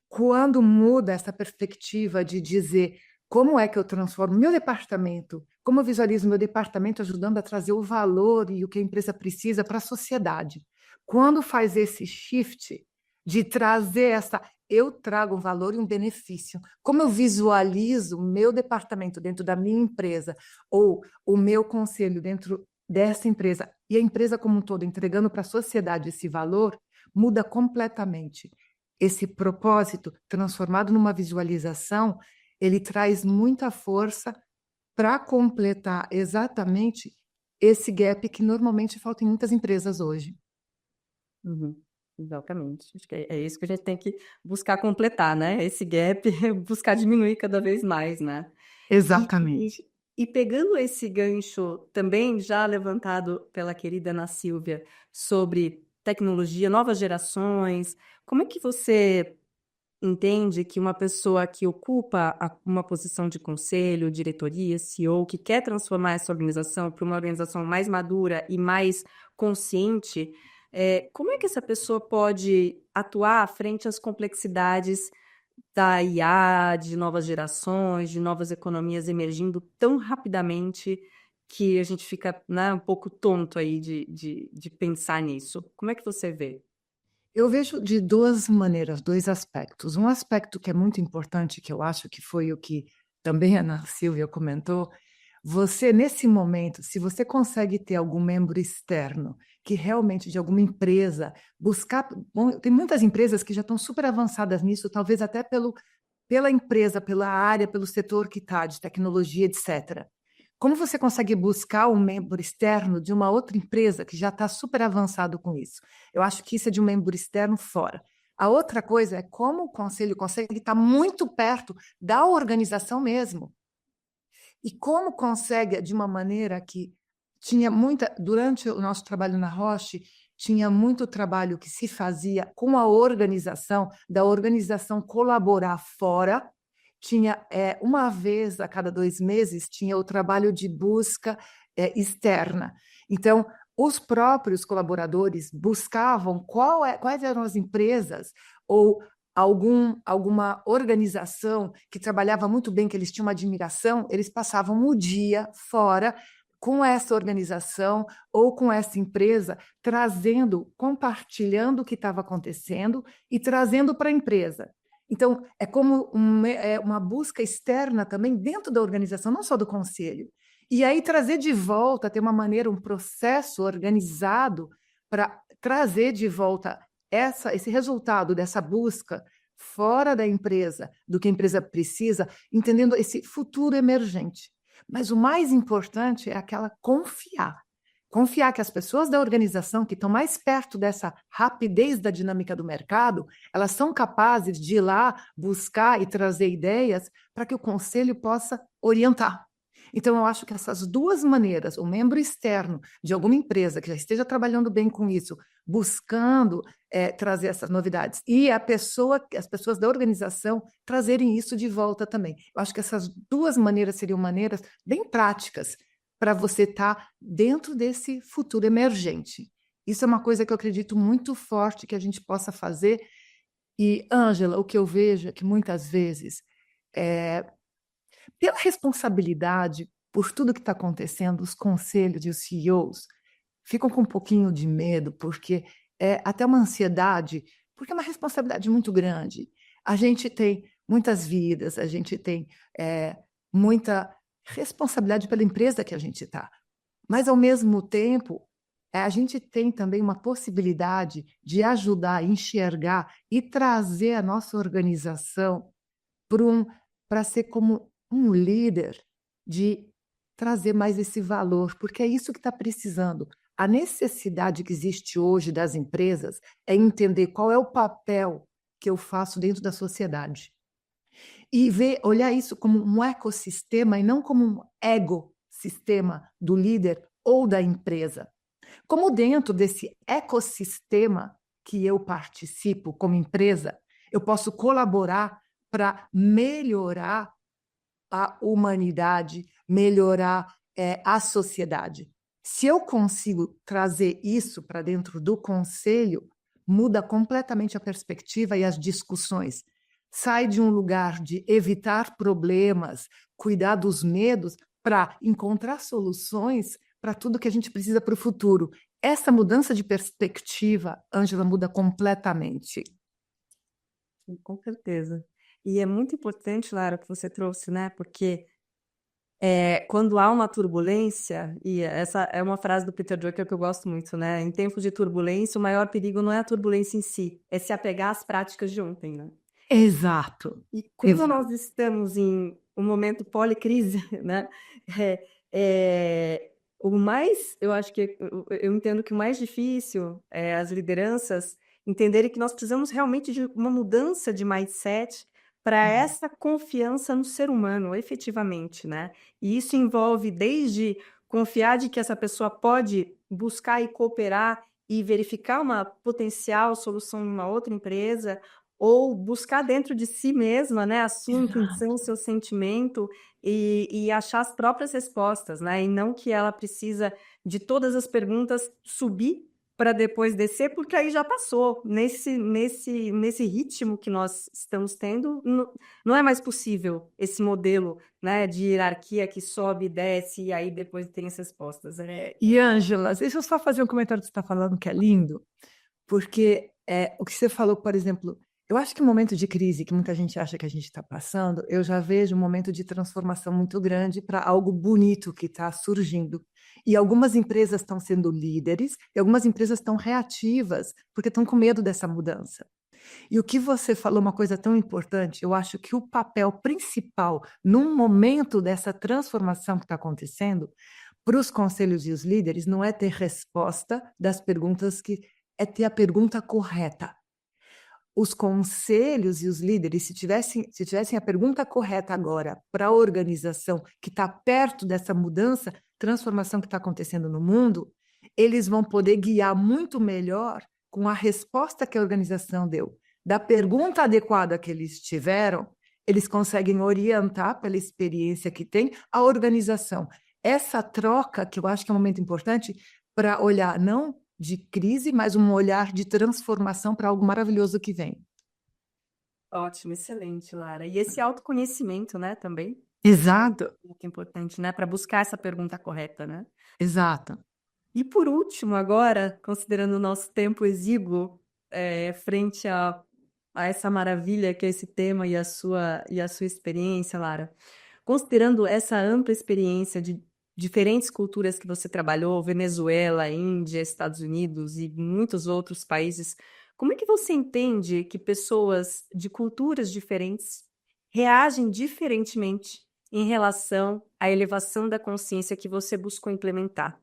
Quando muda essa perspectiva de dizer como é que eu transformo meu departamento, como eu visualizo meu departamento ajudando a trazer o valor e o que a empresa precisa para a sociedade. Quando faz esse shift de trazer eu trago um valor e um benefício. Como eu visualizo o meu departamento dentro da minha empresa ou o meu conselho dentro dessa empresa e a empresa como um todo entregando para a sociedade esse valor, muda completamente. Esse propósito transformado numa visualização, ele traz muita força para completar exatamente esse gap que normalmente falta em muitas empresas hoje. Exatamente. Acho que é isso que a gente tem que buscar completar, né? Esse gap, buscar diminuir cada vez mais, né? Exatamente. E pegando esse gancho também já levantado pela querida Ana Silvia sobre tecnologia, novas gerações, como é que você entende que uma pessoa que ocupa uma posição de conselho, diretoria, CEO, que quer transformar essa organização para uma organização mais madura e mais consciente, como é que essa pessoa pode atuar frente às complexidades da IA, de novas gerações, de novas economias emergindo tão rapidamente que a gente fica, né, um pouco tonto aí de pensar nisso? Como é que você vê? Eu vejo de duas maneiras, dois aspectos. Um aspecto que é muito importante, que eu acho que foi o que também a Ana Silvia comentou, você, nesse momento, se você consegue ter algum membro externo que realmente, de alguma empresa, buscar. Bom, tem muitas empresas que já estão super avançadas nisso, talvez até pela empresa, pela área, pelo setor que está, de tecnologia, etc. Como você consegue buscar um membro externo de uma outra empresa que já está super avançado com isso? Eu acho que isso é de um membro externo fora. A outra coisa é como o conselho consegue estar muito perto da organização mesmo. E como consegue, de uma maneira que tinha muita. Durante o nosso trabalho na Roche, tinha muito trabalho que se fazia com a organização, da organização colaborar fora. Tinha, uma vez a cada 2 meses, tinha o trabalho de busca externa. Então, os próprios colaboradores buscavam quais eram as empresas ou alguma organização que trabalhava muito bem, que eles tinham uma admiração, eles passavam o dia fora com essa organização ou com essa empresa, trazendo, compartilhando o que estava acontecendo e trazendo para a empresa. Então, é como uma busca externa também dentro da organização, não só do conselho. E aí trazer de volta, ter uma maneira, um processo organizado para trazer de volta esse resultado dessa busca fora da empresa, do que a empresa precisa, entendendo esse futuro emergente. Mas o mais importante é aquela confiar. Confiar que as pessoas da organização que estão mais perto dessa rapidez da dinâmica do mercado, elas são capazes de ir lá buscar e trazer ideias para que o conselho possa orientar. Então, eu acho que essas duas maneiras, o membro externo de alguma empresa que já esteja trabalhando bem com isso, buscando trazer essas novidades, e as pessoas da organização trazerem isso de volta também. Eu acho que essas duas maneiras seriam maneiras bem práticas para você estar dentro desse futuro emergente. Isso é uma coisa que eu acredito muito forte que a gente possa fazer. E, Ângela, o que eu vejo é que muitas vezes, pela responsabilidade por tudo que está acontecendo, os conselhos e os CEOs ficam com um pouquinho de medo, porque é até uma ansiedade, porque é uma responsabilidade muito grande. A gente tem muitas vidas, a gente tem muita responsabilidade pela empresa que a gente está. Mas, ao mesmo tempo, a gente tem também uma possibilidade de ajudar a enxergar e trazer a nossa organização para ser como um líder, de trazer mais esse valor, porque é isso que está precisando. A necessidade que existe hoje das empresas é entender qual é o papel que eu faço dentro da sociedade. E olhar isso como um ecossistema e não como um egossistema do líder ou da empresa. Como dentro desse ecossistema que eu participo como empresa, eu posso colaborar para melhorar a humanidade, melhorar a sociedade. Se eu consigo trazer isso para dentro do conselho, muda completamente a perspectiva e as discussões. Sai de um lugar de evitar problemas, cuidar dos medos, para encontrar soluções para tudo que a gente precisa para o futuro. Essa mudança de perspectiva, Ângela, muda completamente. Com certeza. E é muito importante, Lara, o que você trouxe, né? Porque quando há uma turbulência, e essa é uma frase do Peter Drucker que eu gosto muito, né? Em tempos de turbulência, o maior perigo não é a turbulência em si, é se apegar às práticas de ontem, né? Exato. E quando nós estamos em um momento policrise, né? Eu acho que eu entendo que o mais difícil é as lideranças entenderem que nós precisamos realmente de uma mudança de mindset para essa confiança no ser humano, efetivamente, né? E isso envolve desde confiar de que essa pessoa pode buscar e cooperar e verificar uma potencial solução em uma outra empresa, ou buscar dentro de si mesma, né, a sua intuição, o seu sentimento e achar as próprias respostas, né? E não que ela precisa de todas as perguntas subir para depois descer, porque aí já passou. Nesse ritmo que nós estamos tendo, não é mais possível esse modelo, né, de hierarquia que sobe e desce e aí depois tem as respostas. E, Ângela, deixa eu só fazer um comentário que você está falando, que é lindo, porque o que você falou, por exemplo, eu acho que o momento de crise que muita gente acha que a gente está passando, eu já vejo um momento de transformação muito grande para algo bonito que está surgindo. E algumas empresas estão sendo líderes, e algumas empresas estão reativas, porque estão com medo dessa mudança. E o que você falou, uma coisa tão importante, eu acho que o papel principal, num momento dessa transformação que está acontecendo, para os conselhos e os líderes, não é ter resposta das perguntas é ter a pergunta correta. Os conselhos e os líderes, se tivessem a pergunta correta agora para a organização que está perto dessa mudança, transformação que está acontecendo no mundo, eles vão poder guiar muito melhor com a resposta que a organização deu. Da pergunta adequada que eles tiveram, eles conseguem orientar pela experiência que tem a organização. Essa troca, que eu acho que é um momento importante para olhar não de crise, mas um olhar de transformação para algo maravilhoso que vem. Ótimo, excelente, Lara. E esse autoconhecimento, né, também, Exato, muito importante, né, para buscar essa pergunta correta, né? exato. E por último, agora, considerando o nosso tempo exíguo, frente a essa maravilha que é esse tema e a sua experiência, Lara, considerando essa ampla experiência de diferentes culturas que você trabalhou, Venezuela, Índia, Estados Unidos e muitos outros países, como é que você entende que pessoas de culturas diferentes reagem diferentemente em relação à elevação da consciência que você buscou implementar?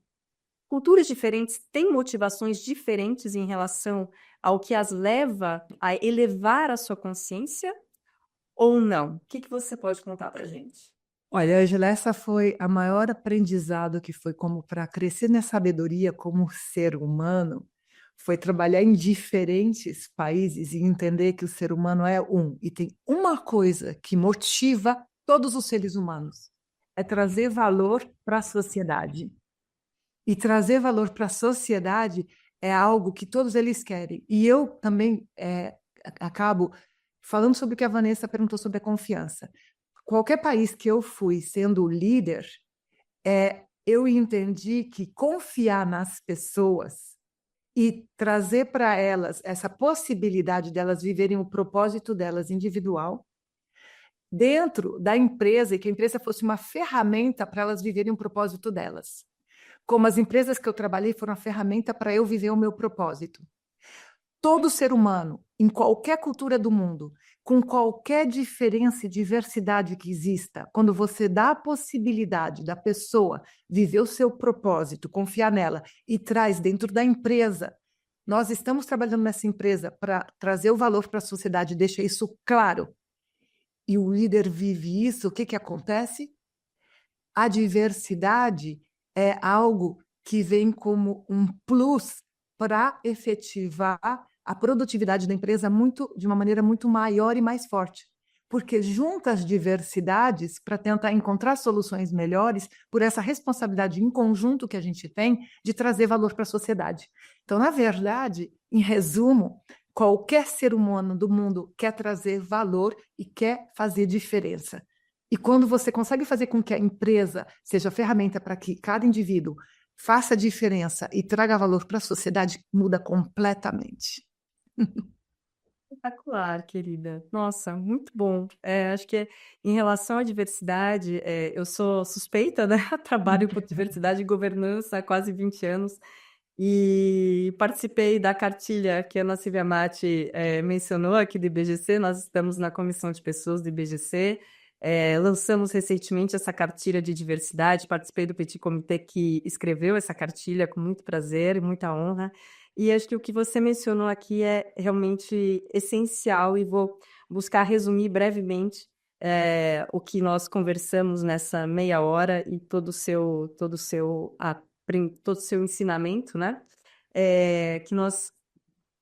Culturas diferentes têm motivações diferentes em relação ao que as leva a elevar a sua consciência ou não? O que você pode contar para a gente? Olha, Angela, essa foi a maior aprendizado que foi como para crescer na sabedoria como ser humano, foi trabalhar em diferentes países e entender que o ser humano é um. E tem uma coisa que motiva todos os seres humanos, é trazer valor para a sociedade. E trazer valor para a sociedade é algo que todos eles querem. E eu também acabo falando sobre o que a Vanessa perguntou sobre a confiança. Qualquer país que eu fui sendo líder, eu entendi que confiar nas pessoas e trazer para elas essa possibilidade delas viverem o propósito delas individual, dentro da empresa, e que a empresa fosse uma ferramenta para elas viverem o propósito delas. Como as empresas que eu trabalhei foram a ferramenta para eu viver o meu propósito. Todo ser humano, em qualquer cultura do mundo, com qualquer diferença e diversidade que exista, quando você dá a possibilidade da pessoa viver o seu propósito, confiar nela e traz dentro da empresa, nós estamos trabalhando nessa empresa para trazer o valor para a sociedade, deixa isso claro, e o líder vive isso, o que acontece? A diversidade é algo que vem como um plus para efetivar a produtividade da empresa de uma maneira muito maior e mais forte, porque junta as diversidades para tentar encontrar soluções melhores por essa responsabilidade em conjunto que a gente tem de trazer valor para a sociedade. Então, na verdade, em resumo, qualquer ser humano do mundo quer trazer valor e quer fazer diferença. E quando você consegue fazer com que a empresa seja ferramenta para que cada indivíduo faça diferença e traga valor para a sociedade, muda completamente. Espetacular, querida. Nossa, muito bom. Acho que em relação à diversidade, eu sou suspeita, né? Trabalho com diversidade e governança há quase 20 anos e participei da cartilha que a Ana Silvia Matti mencionou aqui do IBGC. Nós estamos na comissão de pessoas do IBGC. Lançamos recentemente essa cartilha de diversidade, participei do petit comitê que escreveu essa cartilha com muito prazer e muita honra. E acho que o que você mencionou aqui é realmente essencial e vou buscar resumir brevemente o que nós conversamos nessa meia hora e todo o seu ensinamento, né? Que nós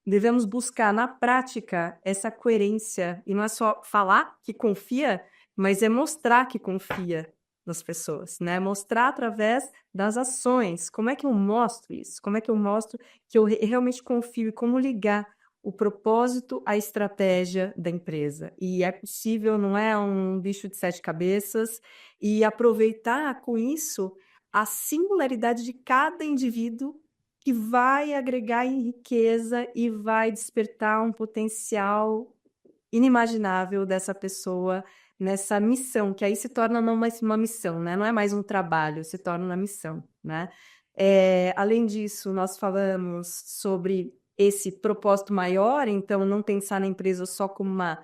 devemos buscar na prática essa coerência, e não é só falar que confia, mas é mostrar que confia nas pessoas, né? Mostrar através das ações. Como é que eu mostro isso? Como é que eu mostro que eu realmente confio e como ligar o propósito à estratégia da empresa? E é possível, não é um bicho de sete cabeças, e aproveitar com isso a singularidade de cada indivíduo que vai agregar em riqueza e vai despertar um potencial inimaginável dessa pessoa nessa missão, que aí se torna não mais uma missão, né? Não é mais um trabalho, se torna uma missão, né? Além disso, nós falamos sobre esse propósito maior, então não pensar na empresa só como uma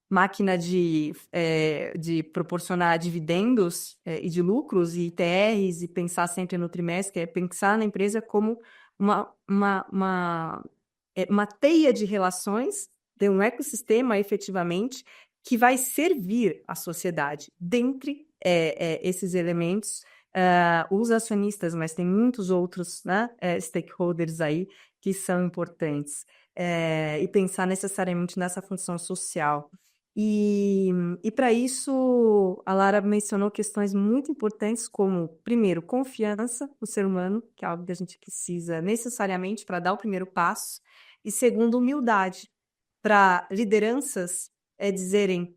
máquina de proporcionar dividendos e de lucros e ITRs, e pensar sempre no trimestre, é pensar na empresa como uma teia de relações, de um ecossistema, efetivamente, que vai servir à sociedade. Dentre esses elementos, os acionistas, mas tem muitos outros, né, stakeholders aí que são importantes, e pensar necessariamente nessa função social. E para isso, a Lara mencionou questões muito importantes como, primeiro, confiança no ser humano, que é algo que a gente precisa necessariamente para dar o primeiro passo, e segundo, humildade, para lideranças dizerem,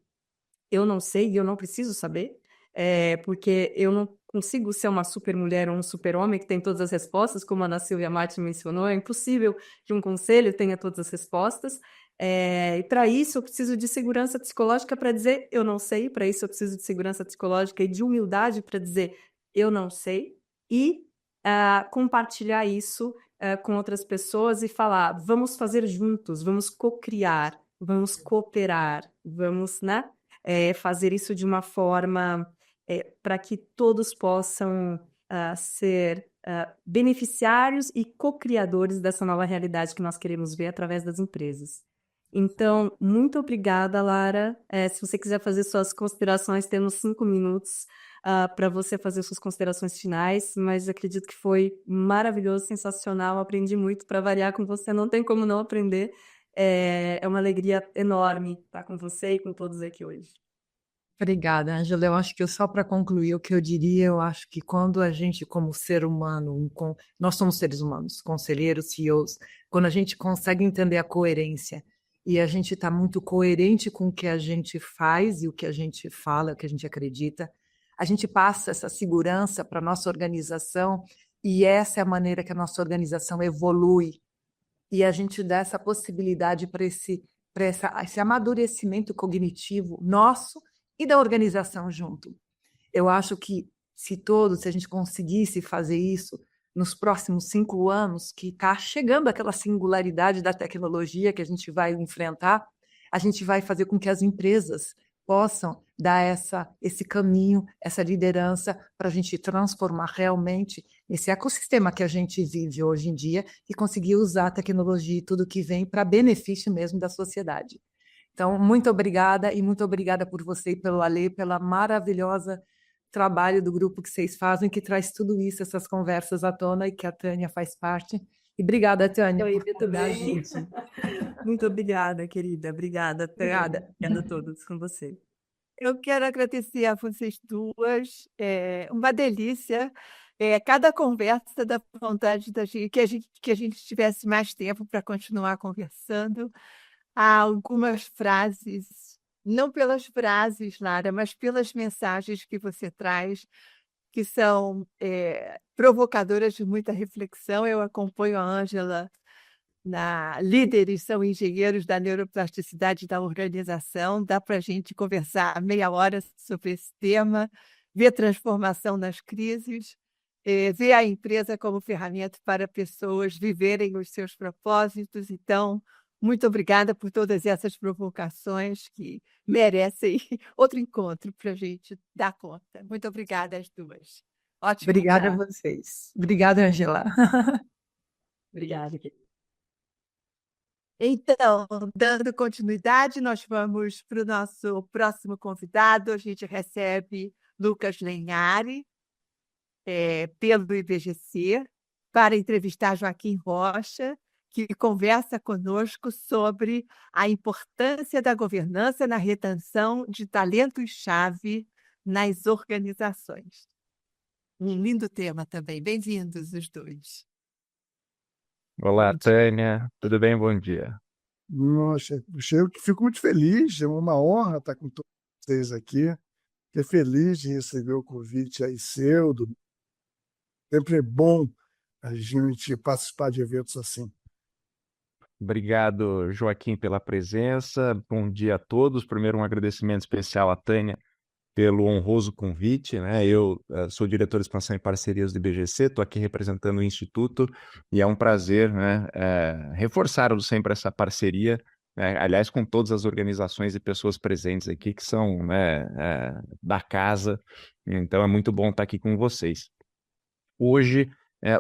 eu não sei e eu não preciso saber, porque eu não consigo ser uma super mulher ou um super homem que tem todas as respostas, como a Ana Silvia Martins mencionou, é impossível que um conselho tenha todas as respostas, e para isso eu preciso de segurança psicológica para dizer eu não sei, para isso eu preciso de segurança psicológica e de humildade para dizer eu não sei, e compartilhar isso com outras pessoas e falar, vamos fazer juntos, vamos co-criar, vamos cooperar, vamos, né, fazer isso de uma forma para que todos possam ser beneficiários e co-criadores dessa nova realidade que nós queremos ver através das empresas. Então, muito obrigada, Lara. Se você quiser fazer suas considerações, temos 5 minutos para você fazer suas considerações finais, mas acredito que foi maravilhoso, sensacional, aprendi muito para variar com você, não tem como não aprender. É uma alegria enorme estar com você e com todos aqui hoje. Obrigada, Ângela. Eu acho que só para concluir o que eu diria, eu acho que quando a gente, como ser humano, nós somos seres humanos, conselheiros, CEOs, quando a gente consegue entender a coerência e a gente está muito coerente com o que a gente faz e o que a gente fala, o que a gente acredita, a gente passa essa segurança para a nossa organização e essa é a maneira que a nossa organização evolui e a gente dá essa possibilidade para esse amadurecimento cognitivo nosso e da organização junto. Eu acho que se a gente conseguisse fazer isso nos próximos 5 anos, que está chegando aquela singularidade da tecnologia que a gente vai enfrentar, a gente vai fazer com que as empresas possam dar esse caminho, essa liderança para a gente transformar realmente esse ecossistema que a gente vive hoje em dia e conseguir usar a tecnologia e tudo que vem para benefício mesmo da sociedade. Então, muito obrigada e muito obrigada por você e pelo Alê, pela maravilhosa trabalho do grupo que vocês fazem, que traz tudo isso, essas conversas à tona e que a Tânia faz parte. E obrigada, Tânia. Eu também. Muito obrigada, querida. Obrigada, Tânia. Obrigada a todos com você. Eu quero agradecer a vocês duas, uma delícia. Cada conversa dá vontade que a gente tivesse mais tempo para continuar conversando. Há algumas frases, não pelas frases, Lara, mas pelas mensagens que você traz, que são provocadoras de muita reflexão. Eu acompanho a Ângela na Líderes são engenheiros da neuroplasticidade da organização. Dá para a gente conversar meia hora sobre esse tema, ver transformação nas crises, ver a empresa como ferramenta para pessoas viverem os seus propósitos. Então, muito obrigada por todas essas provocações que merecem outro encontro para a gente dar conta. Muito obrigada às duas. Ótimo. Obrigada a vocês. Obrigada, Ângela. Obrigada, querida. Então, dando continuidade, nós vamos para o nosso próximo convidado. A gente recebe Lucas Lenhari, pelo IBGC, para entrevistar Joaquim Rocha, que conversa conosco sobre a importância da governança na retenção de talentos-chave nas organizações. Um lindo tema também. Bem-vindos os dois. Olá, Gente, Tânia. Tudo bem? Bom dia. nossa, eu que fico muito feliz, é uma honra estar com todos vocês aqui. Fiquei feliz de receber o convite aí seu. Sempre é bom a gente participar de eventos assim. Obrigado, Joaquim, pela presença. Bom dia a todos. Primeiro, um agradecimento especial à Tânia pelo honroso convite, né? Eu sou diretor de expansão e parcerias do IBGC, estou aqui representando o Instituto e é um prazer, né, reforçar sempre essa parceria, né, aliás, com todas as organizações e pessoas presentes aqui que são, né, da casa, então é muito bom estar aqui com vocês. Hoje,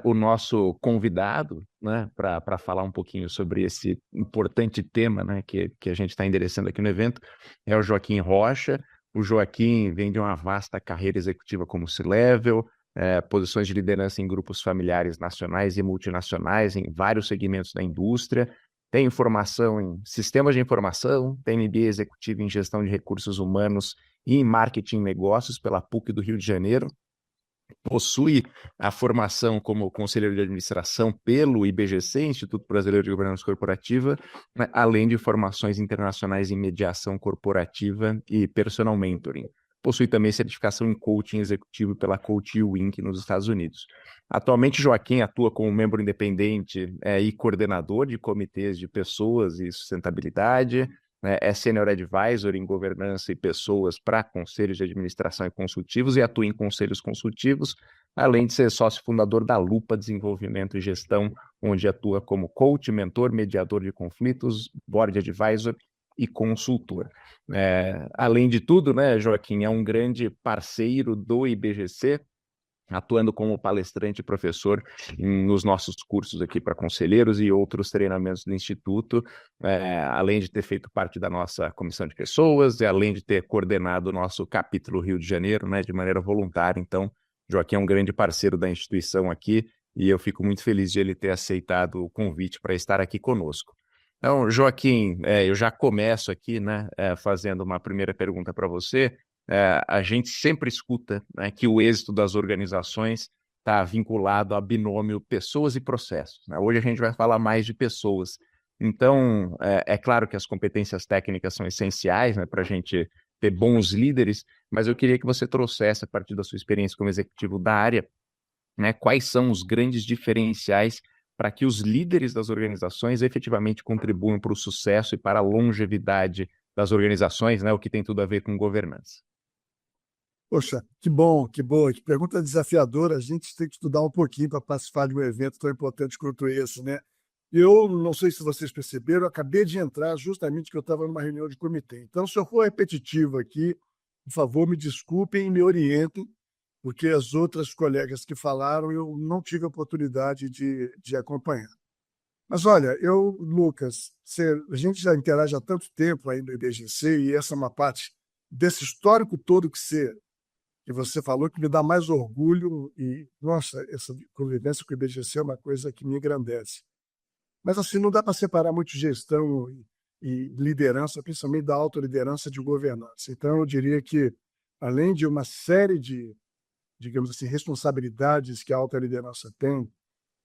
o nosso convidado, né, para falar um pouquinho sobre esse importante tema, né, que a gente está endereçando aqui no evento, é o Joaquim Rocha. O Joaquim vem de uma vasta carreira executiva como C-Level, posições de liderança em grupos familiares nacionais e multinacionais em vários segmentos da indústria, tem formação em sistemas de informação, tem MBA executivo em gestão de recursos humanos e em marketing e negócios pela PUC do Rio de Janeiro, possui a formação como conselheiro de administração pelo IBGC, Instituto Brasileiro de Governança Corporativa, né, além de formações internacionais em mediação corporativa e personal mentoring. Possui também certificação em coaching executivo pela Coach U Inc. nos Estados Unidos. Atualmente, Joaquim atua como membro independente e coordenador de comitês de pessoas e sustentabilidade, né, é Senior Advisor em governança e pessoas para conselhos de administração e consultivos e atua em conselhos consultivos, além de ser sócio fundador da Lupa Desenvolvimento e Gestão, onde atua como coach, mentor, mediador de conflitos, board advisor e consultor. Além de tudo, né, Joaquim, é um grande parceiro do IBGC, atuando como palestrante e professor nos nossos cursos aqui para conselheiros e outros treinamentos do Instituto, além de ter feito parte da nossa comissão de pessoas e além de ter coordenado o nosso capítulo Rio de Janeiro, né, de maneira voluntária. Então, Joaquim é um grande parceiro da instituição aqui e eu fico muito feliz de ele ter aceitado o convite para estar aqui conosco. Então, Joaquim, eu já começo aqui, né, fazendo uma primeira pergunta para você. A gente sempre escuta, né, que o êxito das organizações está vinculado a binômio pessoas e processos, né? Hoje a gente vai falar mais de pessoas. Então, é claro que as competências técnicas são essenciais, né, para a gente ter bons líderes, mas eu queria que você trouxesse, a partir da sua experiência como executivo da área, né, quais são os grandes diferenciais para que os líderes das organizações efetivamente contribuam para o sucesso e para a longevidade das organizações, né, o que tem tudo a ver com governança. Poxa, que bom, que boa. Que pergunta desafiadora. A gente tem que estudar um pouquinho para participar de um evento tão importante quanto esse, né? Eu não sei se vocês perceberam, eu acabei de entrar justamente que eu estava numa reunião de comitê. Então, se eu for repetitivo aqui, por favor, me desculpem e me orientem, porque as outras colegas que falaram eu não tive a oportunidade de acompanhar. Mas olha, Lucas, a gente já interage há tanto tempo aí no IBGC e essa é uma parte desse histórico todo que você falou que me dá mais orgulho e, nossa, essa convivência com o IBGC é uma coisa que me engrandece. Mas assim, não dá para separar muito gestão e liderança, principalmente da autoliderança de governança. Então, eu diria que, além de uma série de, digamos assim, responsabilidades que a autoliderança tem,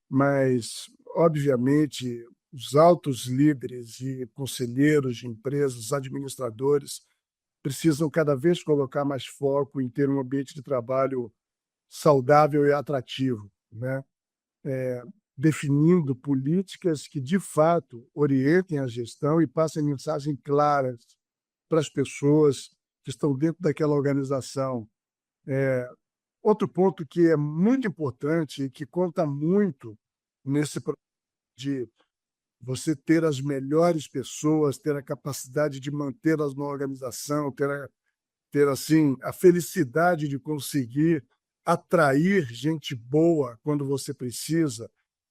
mas, obviamente, os altos líderes e conselheiros de empresas, administradores, precisam cada vez colocar mais foco em ter um ambiente de trabalho saudável e atrativo, né? Definindo políticas que, de fato, orientem a gestão e passem mensagens claras para as pessoas que estão dentro daquela organização. Outro ponto que é muito importante e que conta muito nesse processo de você ter as melhores pessoas, ter a capacidade de mantê-las na organização, ter assim, a felicidade de conseguir atrair gente boa quando você precisa,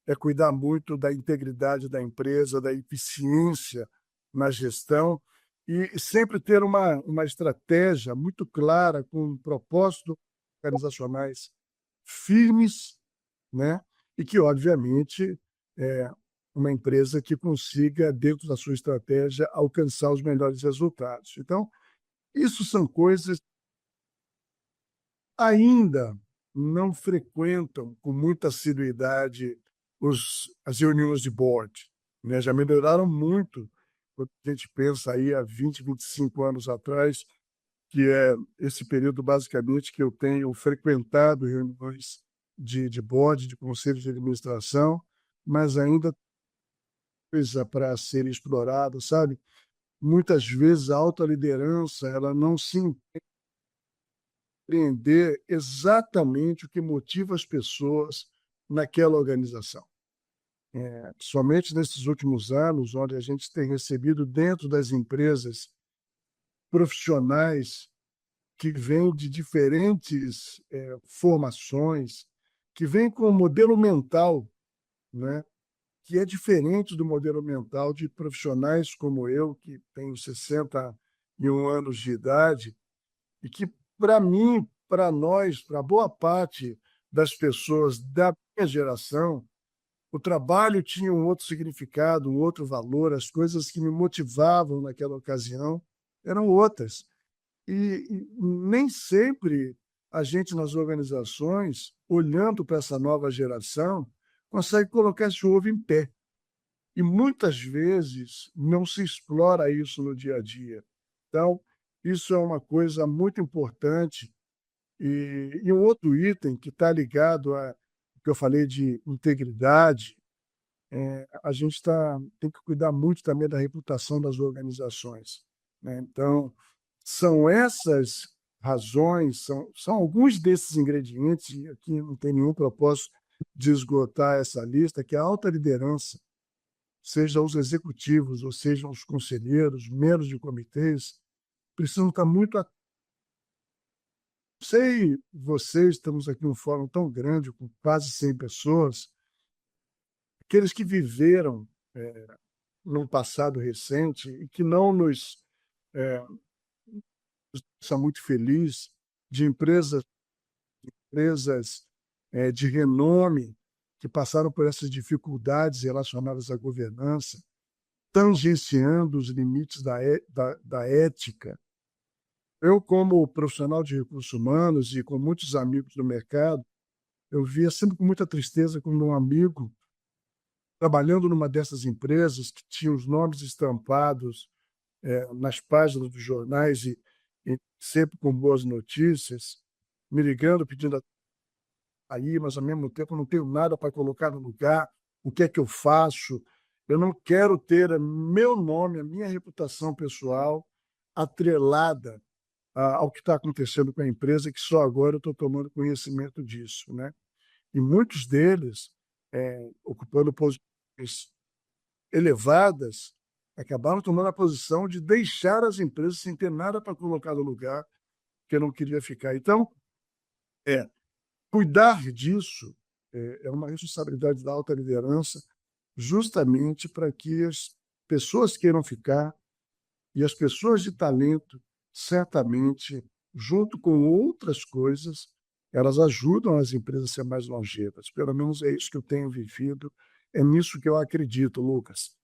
é cuidar muito da integridade da empresa, da eficiência na gestão e sempre ter uma estratégia muito clara, com propósitos organizacionais firmes, né? E que, obviamente, é uma empresa que consiga, dentro da sua estratégia, alcançar os melhores resultados. Então, isso são coisas que ainda não frequentam com muita assiduidade as reuniões de board, né? Já melhoraram muito quando a gente pensa aí há 20, 25 anos atrás, que é esse período basicamente que eu tenho frequentado reuniões de board, de conselho de administração, mas ainda coisa para ser explorada, sabe? Muitas vezes a alta liderança ela não se entender exatamente o que motiva as pessoas naquela organização. Somente nesses últimos anos, onde a gente tem recebido dentro das empresas profissionais que vêm de diferentes formações, que vêm com um modelo mental, né, que é diferente do modelo mental de profissionais como eu, que tenho 61 anos de idade, e que, para mim, para nós, para boa parte das pessoas da minha geração, o trabalho tinha um outro significado, um outro valor, as coisas que me motivavam naquela ocasião eram outras. E nem sempre a gente, nas organizações, olhando para essa nova geração, consegue colocar esse ovo em pé. E muitas vezes não se explora isso no dia a dia. Então, isso é uma coisa muito importante. E um outro item que está ligado a que eu falei de integridade, a gente tem que cuidar muito também da reputação das organizações, né? Então, são essas razões, são alguns desses ingredientes, e aqui não tem nenhum propósito de esgotar essa lista, que a alta liderança, seja os executivos ou sejam os conselheiros, membros de comitês, precisam estar muito atentos. Sei, vocês, estamos aqui num fórum tão grande, com quase 100 pessoas, aqueles que viveram num passado recente e que não nos deixa muito feliz, de empresas de renome que passaram por essas dificuldades relacionadas à governança, tangenciando os limites da ética. Eu, como profissional de recursos humanos e com muitos amigos do mercado, eu via sempre com muita tristeza quando um amigo, trabalhando numa dessas empresas que tinha os nomes estampados nas páginas dos jornais e sempre com boas notícias, me ligando, pedindo aí, mas ao mesmo tempo eu não tenho nada para colocar no lugar, o que é que eu faço? Eu não quero ter meu nome, a minha reputação pessoal atrelada ao que está acontecendo com a empresa, que só agora eu estou tomando conhecimento disso, né? E muitos deles, ocupando posições elevadas, acabaram tomando a posição de deixar as empresas sem ter nada para colocar no lugar que eu não queria ficar. Então, cuidar disso é uma responsabilidade da alta liderança, justamente para que as pessoas queiram ficar e as pessoas de talento, certamente, junto com outras coisas, elas ajudam as empresas a ser mais longevas. Pelo menos é isso que eu tenho vivido, é nisso que eu acredito, Lucas.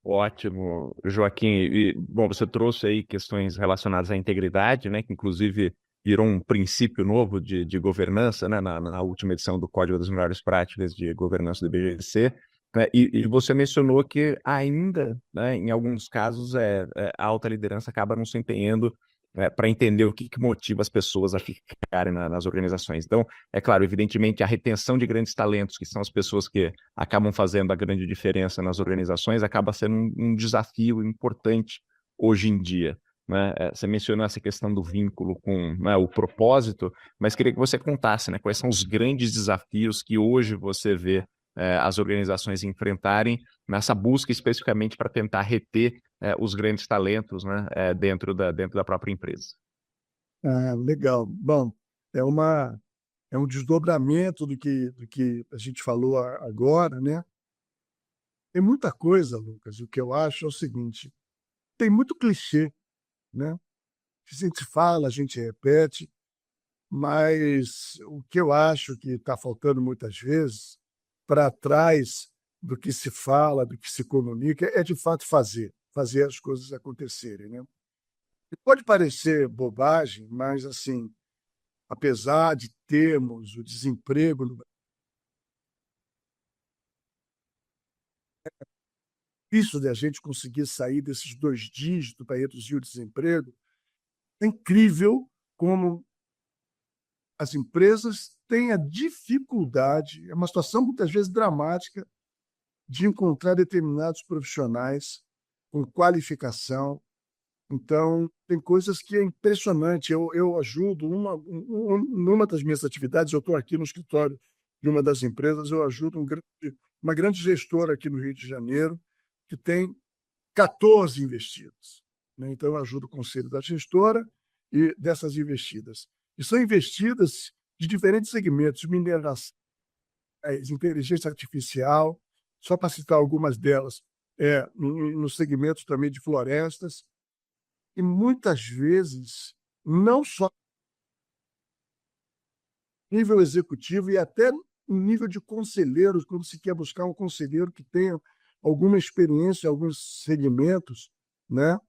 Ótimo, Joaquim. E, bom, você trouxe aí questões relacionadas à integridade, né, que inclusive virou um princípio novo de governança, né, na última edição do Código das Melhores Práticas de Governança do IBGC. Né, e você mencionou que ainda, né, em alguns casos, a alta liderança acaba não se empenhando para entender o que motiva as pessoas a ficarem nas organizações. Então, é claro, evidentemente, a retenção de grandes talentos, que são as pessoas que acabam fazendo a grande diferença nas organizações, acaba sendo um desafio importante hoje em dia. Né? Você mencionou essa questão do vínculo com, né, o propósito, mas queria que você contasse, né, quais são os grandes desafios que hoje você vê as organizações enfrentarem nessa busca especificamente para tentar reter os grandes talentos, né, dentro da própria empresa. Legal. Bom, é uma é um desdobramento do que a gente falou agora, né? Tem muita coisa, Lucas. O que eu acho é o seguinte: tem muito clichê, né? A gente fala, a gente repete, mas o que eu acho que está faltando muitas vezes para trás do que se fala, do que se comunica, é de fato fazer as coisas acontecerem, né? E pode parecer bobagem, mas assim, apesar de termos o desemprego no difícil de a gente conseguir sair desses 2 dígitos para reduzir o desemprego, é incrível como as empresas têm a dificuldade, é uma situação muitas vezes dramática, de encontrar determinados profissionais com qualificação. Então, tem coisas que é impressionante. Eu ajudo, numa das minhas atividades, eu estou aqui no escritório de uma das empresas, eu ajudo uma grande gestora aqui no Rio de Janeiro, que tem 14 investidas, né? Então, eu ajudo o conselho da gestora e dessas investidas. E são investidas de diferentes segmentos: mineração, inteligência artificial, só para citar algumas delas, no segmento também de florestas, e muitas vezes, não só nível executivo e até no nível de conselheiros, quando se quer buscar um conselheiro que tenha alguma experiência em alguns segmentos, né?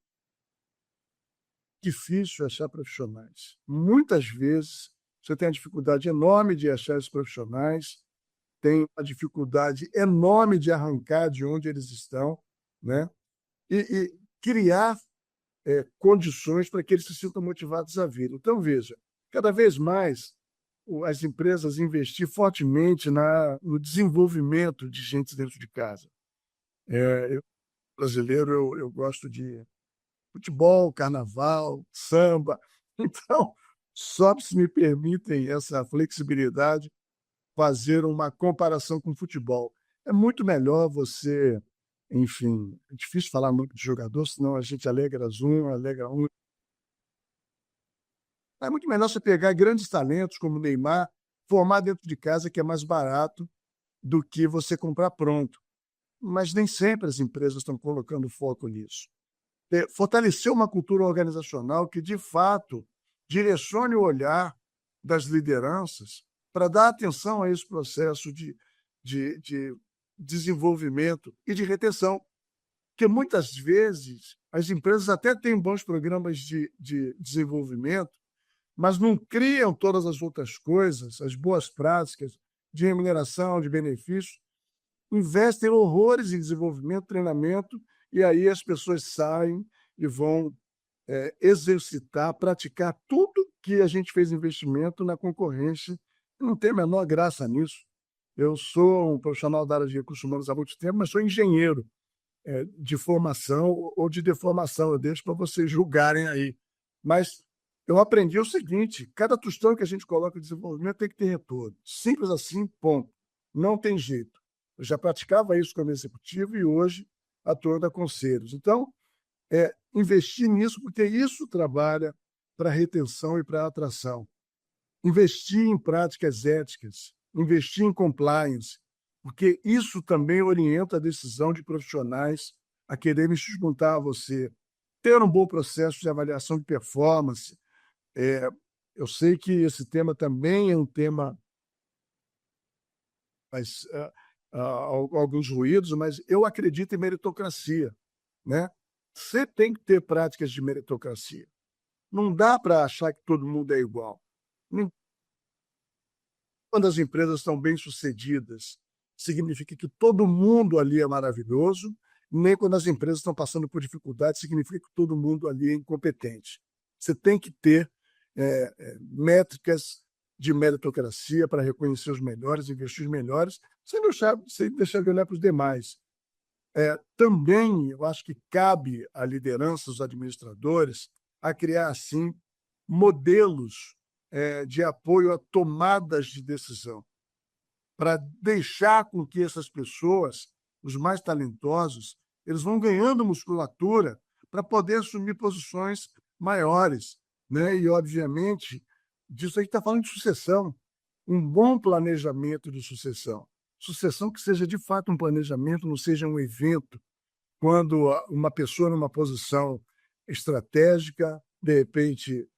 Difícil achar profissionais. Muitas vezes você tem a dificuldade enorme de achar esses profissionais, tem a dificuldade enorme de arrancar de onde eles estão, né? E criar condições para que eles se sintam motivados a vir. Então, veja, cada vez mais as empresas investir fortemente no desenvolvimento de gente dentro de casa. Brasileiro, eu gosto de futebol, carnaval, samba. Então, só se me permitem essa flexibilidade, fazer uma comparação com futebol. É muito melhor você, enfim, é difícil falar muito de jogador, senão a gente alegra um. É muito melhor você pegar grandes talentos como o Neymar, formar dentro de casa, que é mais barato do que você comprar pronto. Mas nem sempre as empresas estão colocando foco nisso. Fortalecer uma cultura organizacional que, de fato, direcione o olhar das lideranças para dar atenção a esse processo de desenvolvimento e de retenção. Porque muitas vezes as empresas até têm bons programas de desenvolvimento, mas não criam todas as outras coisas, as boas práticas de remuneração, de benefícios, investem horrores em desenvolvimento, treinamento, e aí as pessoas saem e vão exercitar, praticar tudo que a gente fez investimento na concorrência. Não tem a menor graça nisso. Eu sou um profissional da área de recursos humanos há muito tempo, mas sou engenheiro de formação ou de deformação. Eu deixo para vocês julgarem aí. Mas eu aprendi o seguinte: cada tostão que a gente coloca em desenvolvimento tem que ter retorno. Simples assim, ponto. Não tem jeito. Eu já praticava isso como executivo e hoje atuo a conselhos. Então, investir nisso, porque isso trabalha para retenção e para atração. Investir em práticas éticas, investir em compliance, porque isso também orienta a decisão de profissionais a quererem se juntar a você. Ter um bom processo de avaliação de performance. Eu sei que esse tema também é um tema mas alguns ruídos, mas eu acredito em meritocracia, né? Você tem que ter práticas de meritocracia. Não dá para achar que todo mundo é igual. Quando as empresas estão bem-sucedidas, significa que todo mundo ali é maravilhoso, nem quando as empresas estão passando por dificuldades, significa que todo mundo ali é incompetente. Você tem que ter métricas de meritocracia para reconhecer os melhores, investir os melhores, sem deixar de olhar para os demais. Também, eu acho que cabe à liderança, aos administradores, a criar, assim, modelos de apoio a tomadas de decisão, para deixar com que essas pessoas, os mais talentosos, eles vão ganhando musculatura para poder assumir posições maiores, né? E, obviamente, disso aí está falando de sucessão. um bom planejamento de sucessão. Sucessão que seja de fato um planejamento, não seja um evento, quando uma pessoa numa posição estratégica, de repente,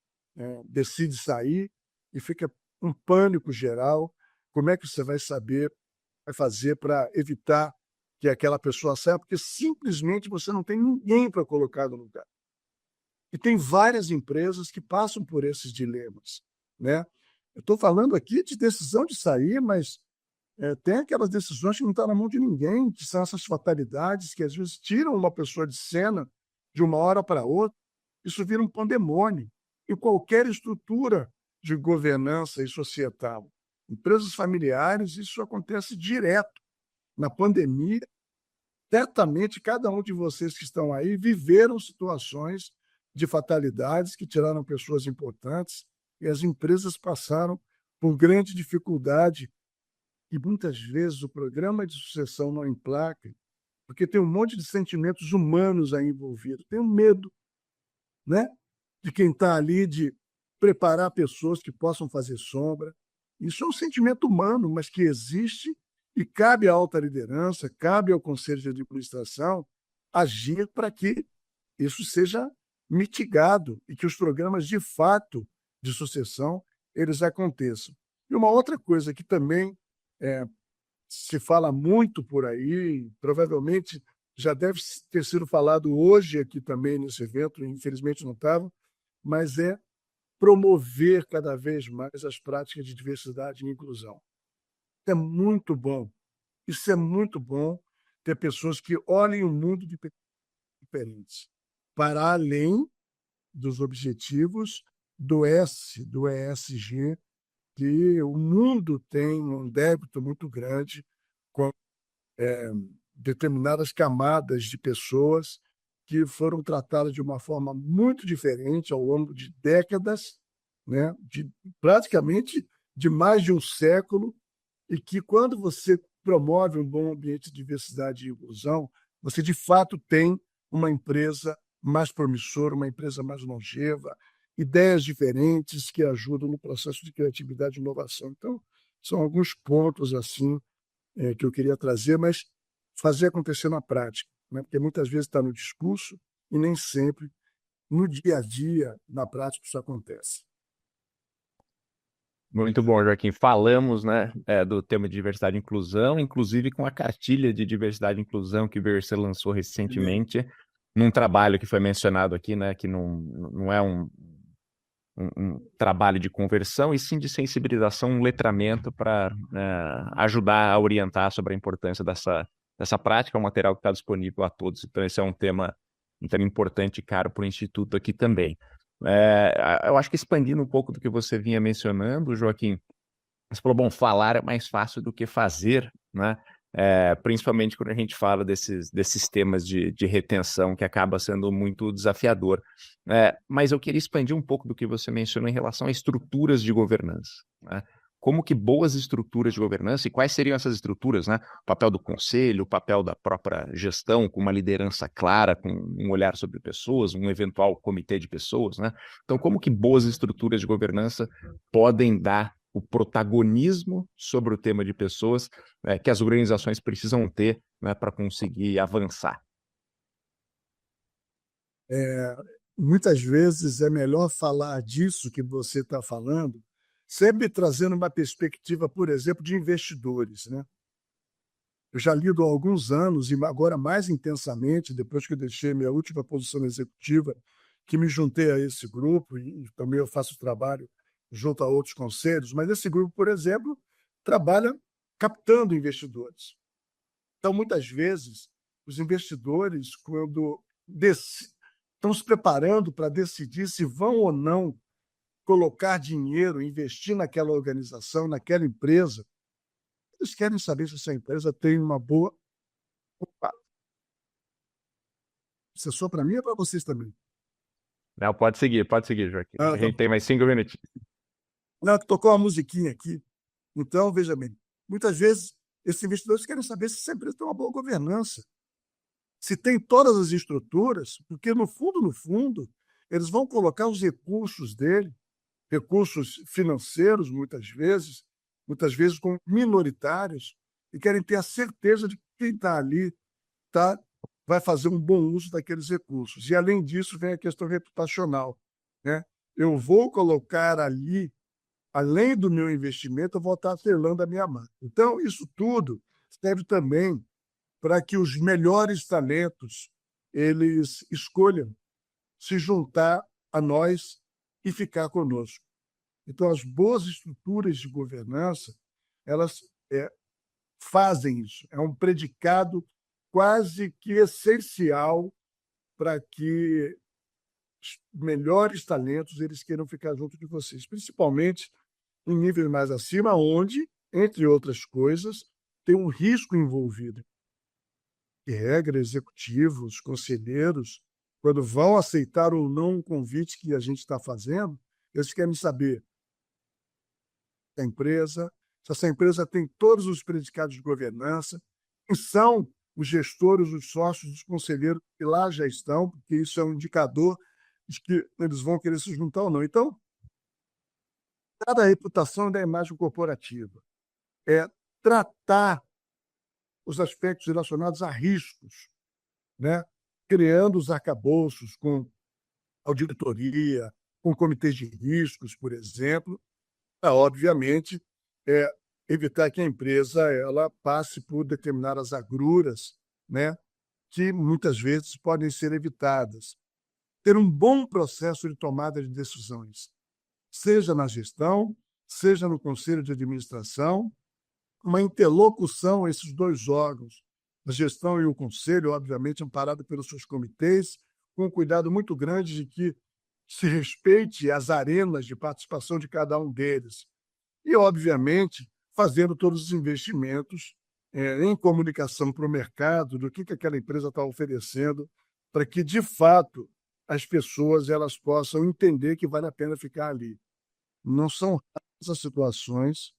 decide sair e fica um pânico geral. Como é que você vai fazer para evitar que aquela pessoa saia? Porque simplesmente você não tem ninguém para colocar no lugar. E tem várias empresas que passam por esses dilemas, né? Eu estou falando aqui de decisão de sair, mas tem aquelas decisões que não estão na mão de ninguém, que são essas fatalidades que às vezes tiram uma pessoa de cena de uma hora para outra. Isso vira um pandemônio em qualquer estrutura de governança e societal. Empresas familiares, isso acontece direto. Na pandemia, certamente cada um de vocês que estão aí viveram situações de fatalidades que tiraram pessoas importantes e as empresas passaram por grande dificuldade. E muitas vezes o programa de sucessão não emplaca, porque tem um monte de sentimentos humanos aí envolvidos. Tem um medo, né, de quem está ali de preparar pessoas que possam fazer sombra. Isso é um sentimento humano, mas que existe e cabe à alta liderança, cabe ao conselho de administração agir para que isso seja mitigado e que os programas de fato de sucessão eles aconteçam. E uma outra coisa que também se fala muito por aí, provavelmente já deve ter sido falado hoje aqui também nesse evento, infelizmente não estava, mas é promover cada vez mais as práticas de diversidade e inclusão. Isso é muito bom. Isso é muito bom, ter pessoas que olhem o mundo de diferentes, para além dos objetivos do ESG, que o mundo tem um débito muito grande com determinadas camadas de pessoas que foram tratadas de uma forma muito diferente ao longo de décadas, né? Praticamente de mais de um século, e que quando você promove um bom ambiente de diversidade e inclusão, você de fato tem uma empresa mais promissora, uma empresa mais longeva, ideias diferentes que ajudam no processo de criatividade e inovação. Então, são alguns pontos assim que eu queria trazer, mas fazer acontecer na prática, né? Porque muitas vezes está no discurso e nem sempre no dia a dia, na prática, isso acontece. Muito bom, Joaquim. Falamos, né, do tema de diversidade e inclusão, inclusive com a cartilha de diversidade e inclusão que o IBRC lançou recentemente, num trabalho que foi mencionado aqui, né, que não é um trabalho de conversão, e sim de sensibilização, um letramento para ajudar a orientar sobre a importância dessa prática. É um material que está disponível a todos, então esse é um tema importante e caro para o Instituto aqui também. Eu acho que expandindo um pouco do que você vinha mencionando, Joaquim, você falou, bom, falar é mais fácil do que fazer, né? Principalmente quando a gente fala desses temas de retenção, que acaba sendo muito desafiador. Mas eu queria expandir um pouco do que você mencionou em relação a estruturas de governança, né? Como que boas estruturas de governança, e quais seriam essas estruturas, né? O papel do conselho, o papel da própria gestão, com uma liderança clara, com um olhar sobre pessoas, um eventual comitê de pessoas, né? Então, como que boas estruturas de governança podem dar o protagonismo sobre o tema de pessoas que as organizações precisam ter, né, para conseguir avançar? Muitas vezes é melhor falar disso que você está falando, sempre trazendo uma perspectiva, por exemplo, de investidores, né? Eu já lido há alguns anos, e agora mais intensamente, depois que eu deixei minha última posição executiva, que me juntei a esse grupo, e também eu faço trabalho junto a outros conselhos, mas esse grupo, por exemplo, trabalha captando investidores. Então, muitas vezes, os investidores, quando estão se preparando para decidir se vão ou não colocar dinheiro, investir naquela organização, naquela empresa, eles querem saber se essa empresa tem uma boa... Opa! Isso é só para mim ou para vocês também? Não, pode seguir, Joaquim. A gente tem mais 5 minutinhos. Não, tocou uma musiquinha aqui. Então, veja bem, muitas vezes esses investidores querem saber se essa empresa tem uma boa governança, se tem todas as estruturas, porque no fundo, eles vão colocar os recursos dele, recursos financeiros, muitas vezes, muitas vezes com minoritários, e querem ter a certeza de que quem está ali vai fazer um bom uso daqueles recursos. E, além disso, vem a questão reputacional, né? Eu vou colocar ali, além do meu investimento, eu vou estar selando a minha marca. Então, isso tudo serve também para que os melhores talentos eles escolham se juntar a nós e ficar conosco. Então, as boas estruturas de governança, elas fazem isso. É um predicado quase que essencial para que os melhores talentos eles queiram ficar junto de vocês, principalmente em níveis mais acima, onde, entre outras coisas, tem um risco envolvido. E regra, executivos, conselheiros, quando vão aceitar ou não um convite que a gente está fazendo, eles querem saber se essa empresa tem todos os predicados de governança, quem são os gestores, os sócios, os conselheiros que lá já estão, porque isso é um indicador de que eles vão querer se juntar ou não. Então, cada reputação da imagem corporativa é tratar os aspectos relacionados a riscos, né? Criando os arcabouços com auditoria, com comitês de riscos, por exemplo, obviamente, evitar que a empresa ela passe por determinadas agruras, né, que muitas vezes podem ser evitadas. Ter um bom processo de tomada de decisões, seja na gestão, seja no conselho de administração, uma interlocução entre esses dois órgãos, a gestão e o conselho, obviamente, amparado pelos seus comitês, com um cuidado muito grande de que se respeite as arenas de participação de cada um deles. E, obviamente, fazendo todos os investimentos em comunicação para o mercado, do que aquela empresa está oferecendo, para que, de fato, as pessoas elas possam entender que vale a pena ficar ali. Não são raras as situações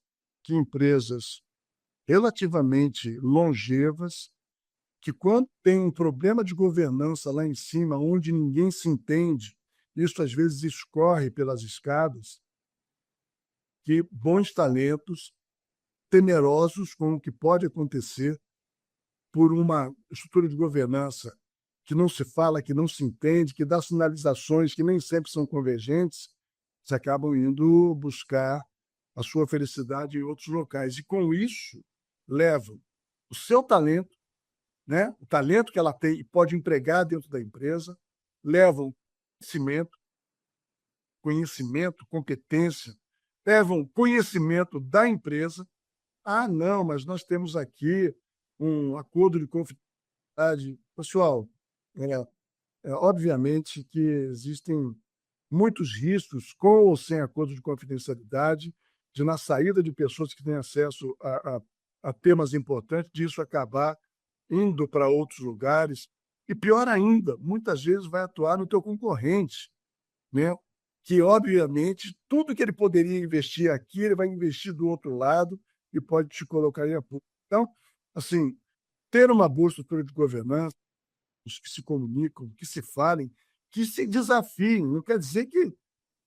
que empresas relativamente longevas, que quando tem um problema de governança lá em cima, onde ninguém se entende, isso às vezes escorre pelas escadas, que bons talentos, temerosos com o que pode acontecer por uma estrutura de governança que não se fala, que não se entende, que dá sinalizações que nem sempre são convergentes, se acabam indo buscar a sua felicidade em outros locais. E, com isso, levam o seu talento, né? O talento que ela tem e pode empregar dentro da empresa, levam conhecimento, competência, levam conhecimento da empresa. Ah, não, mas nós temos aqui um acordo de confidencialidade. Pessoal, obviamente que existem muitos riscos, com ou sem acordo de confidencialidade, de na saída de pessoas que têm acesso a temas importantes, disso acabar indo para outros lugares. E pior ainda, muitas vezes vai atuar no teu concorrente, né? Que, obviamente, tudo que ele poderia investir aqui, ele vai investir do outro lado e pode te colocar em apuro. Então, assim, ter uma boa estrutura de governança, os que se comunicam, que se falem, que se desafiem. Não quer dizer que,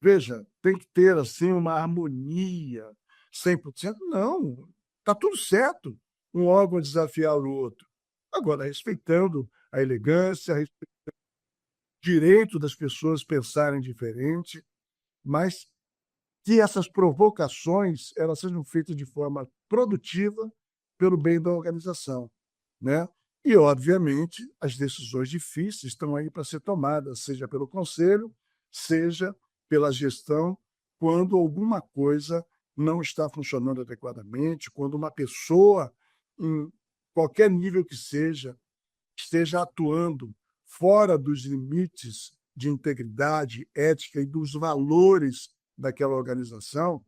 veja, tem que ter assim uma harmonia 100%. Não, está tudo certo um órgão desafiar o outro. Agora, respeitando a elegância, respeitando o direito das pessoas pensarem diferente, mas que essas provocações elas sejam feitas de forma produtiva pelo bem da organização, né? E, obviamente, as decisões difíceis estão aí para ser tomadas, seja pelo conselho, seja pela gestão, quando alguma coisa não está funcionando adequadamente, quando uma pessoa, em qualquer nível que seja, esteja atuando fora dos limites de integridade, ética e dos valores daquela organização,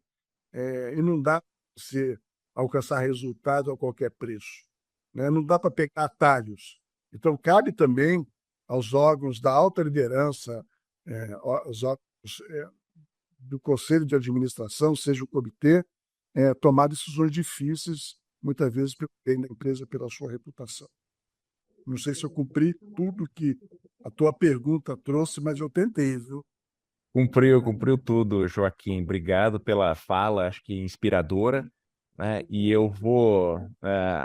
e não dá para você alcançar resultado a qualquer preço, né? Não dá para pegar atalhos. Então, cabe também aos órgãos da alta liderança, aos órgãos do conselho de administração, seja o comitê, tomar decisões difíceis, muitas vezes pelo bem da empresa, pela sua reputação. Não sei se eu cumpri tudo que a tua pergunta trouxe, mas eu tentei, viu? Cumpriu tudo, Joaquim. Obrigado pela fala, acho que inspiradora. né? E eu vou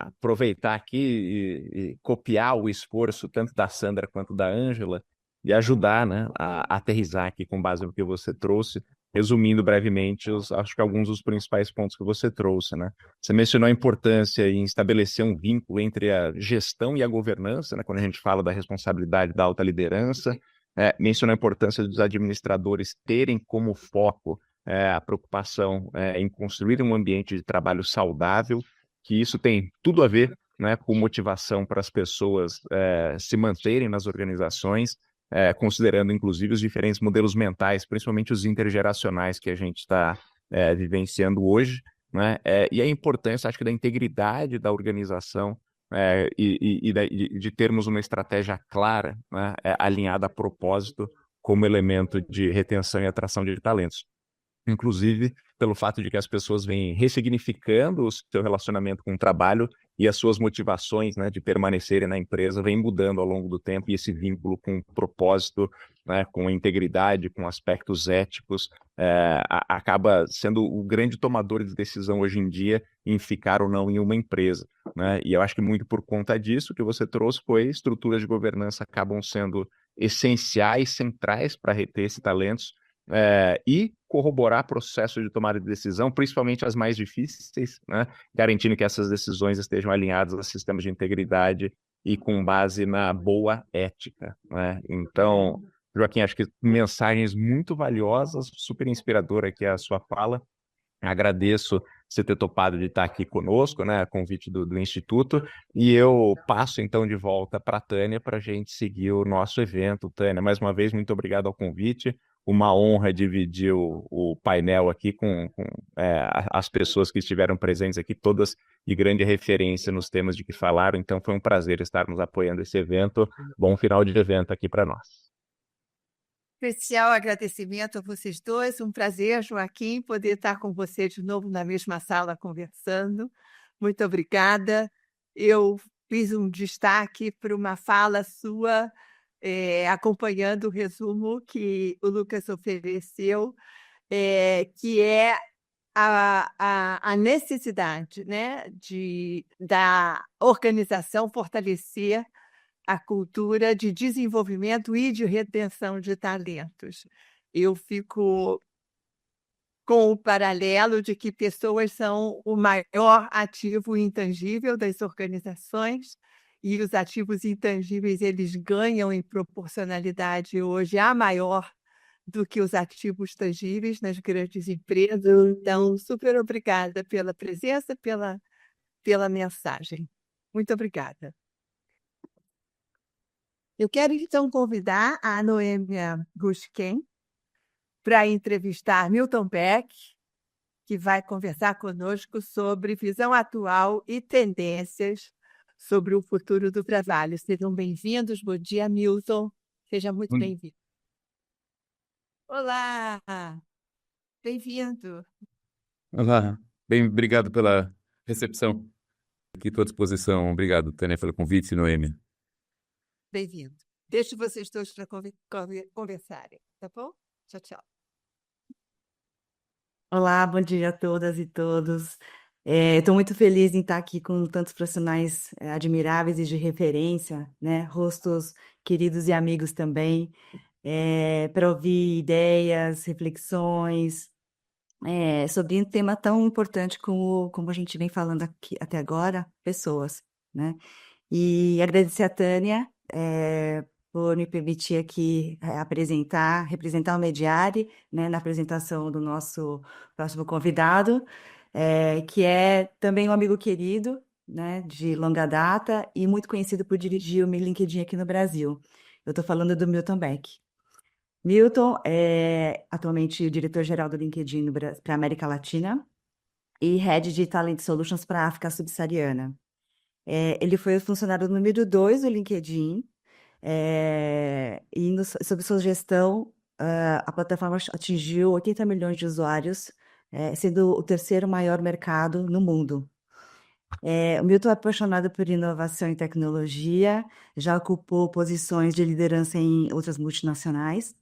aproveitar aqui e copiar o esforço tanto da Sandra quanto da Ângela e ajudar, né, a aterrissar aqui com base no que você trouxe, resumindo brevemente, acho que alguns dos principais pontos que você trouxe, né? Você mencionou a importância em estabelecer um vínculo entre a gestão e a governança, né, quando a gente fala da responsabilidade da alta liderança, mencionou a importância dos administradores terem como foco a preocupação em construir um ambiente de trabalho saudável, que isso tem tudo a ver, né, com motivação para as pessoas se manterem nas organizações, considerando inclusive os diferentes modelos mentais, principalmente os intergeracionais que a gente está vivenciando hoje, né, e a importância, acho que, da integridade da organização e de termos uma estratégia clara, né, alinhada a propósito como elemento de retenção e atração de talentos. Inclusive pelo fato de que as pessoas vêm ressignificando o seu relacionamento com o trabalho e as suas motivações, né, de permanecerem na empresa vem mudando ao longo do tempo, e esse vínculo com o propósito, né, com a integridade, com aspectos éticos, acaba sendo o grande tomador de decisão hoje em dia em ficar ou não em uma empresa, né? E eu acho que muito por conta disso que você trouxe foi estruturas de governança acabam sendo essenciais, centrais para reter esses talentos, e corroborar processo de tomada de decisão, principalmente as mais difíceis, né? Garantindo que essas decisões estejam alinhadas a sistemas de integridade e com base na boa ética, né? Então, Joaquim, acho que mensagens muito valiosas, super inspiradora aqui a sua fala. Agradeço você ter topado de estar aqui conosco, né, a convite do Instituto, e eu passo então de volta para a Tânia para a gente seguir o nosso evento. Tânia, mais uma vez, muito obrigado ao convite, uma honra dividir o painel aqui com as pessoas que estiveram presentes aqui, todas de grande referência nos temas de que falaram, então foi um prazer estarmos apoiando esse evento. Bom final de evento aqui para nós. Especial agradecimento a vocês dois. Um prazer, Joaquim, poder estar com você de novo na mesma sala conversando. Muito obrigada. Eu fiz um destaque para uma fala sua, acompanhando o resumo que o Lucas ofereceu, que é a necessidade, né, da organização fortalecer a cultura de desenvolvimento e de retenção de talentos. Eu fico com o paralelo de que pessoas são o maior ativo intangível das organizações, e os ativos intangíveis eles ganham em proporcionalidade hoje a maior do que os ativos tangíveis nas grandes empresas. Então, super obrigada pela presença, pela mensagem. Muito obrigada. Eu quero, então, convidar a Noêmia Gushken para entrevistar Milton Beck, que vai conversar conosco sobre visão atual e tendências sobre o futuro do trabalho. Sejam bem-vindos. Bom dia, Milton. Seja muito bem-vindo. Olá! Bem-vindo. Olá, bem, obrigado pela recepção. Aqui estou à disposição. Obrigado, Tânia, pelo convite, Noêmia. Bem-vindo. Deixo vocês todos para conversarem, tá bom? Tchau, tchau. Olá, bom dia a todas e todos. Estou muito feliz em estar aqui com tantos profissionais admiráveis e de referência, né? Rostos queridos e amigos também, para ouvir ideias, reflexões, sobre um tema tão importante como a gente vem falando aqui até agora, pessoas, né? E agradecer a Tânia por me permitir aqui representar o Mediare, né, na apresentação do nosso próximo convidado, que é também um amigo querido, né, de longa data e muito conhecido por dirigir o meu LinkedIn aqui no Brasil. Eu estou falando do Milton Beck. Milton é atualmente o diretor-geral do LinkedIn para a América Latina e Head de Talent Solutions para a África Subsaariana. Ele foi o funcionário número 2 do LinkedIn, e sob sua gestão, a plataforma atingiu 80 milhões de usuários, sendo o terceiro maior mercado no mundo. O Milton é apaixonado por inovação e tecnologia, já ocupou posições de liderança em outras multinacionais,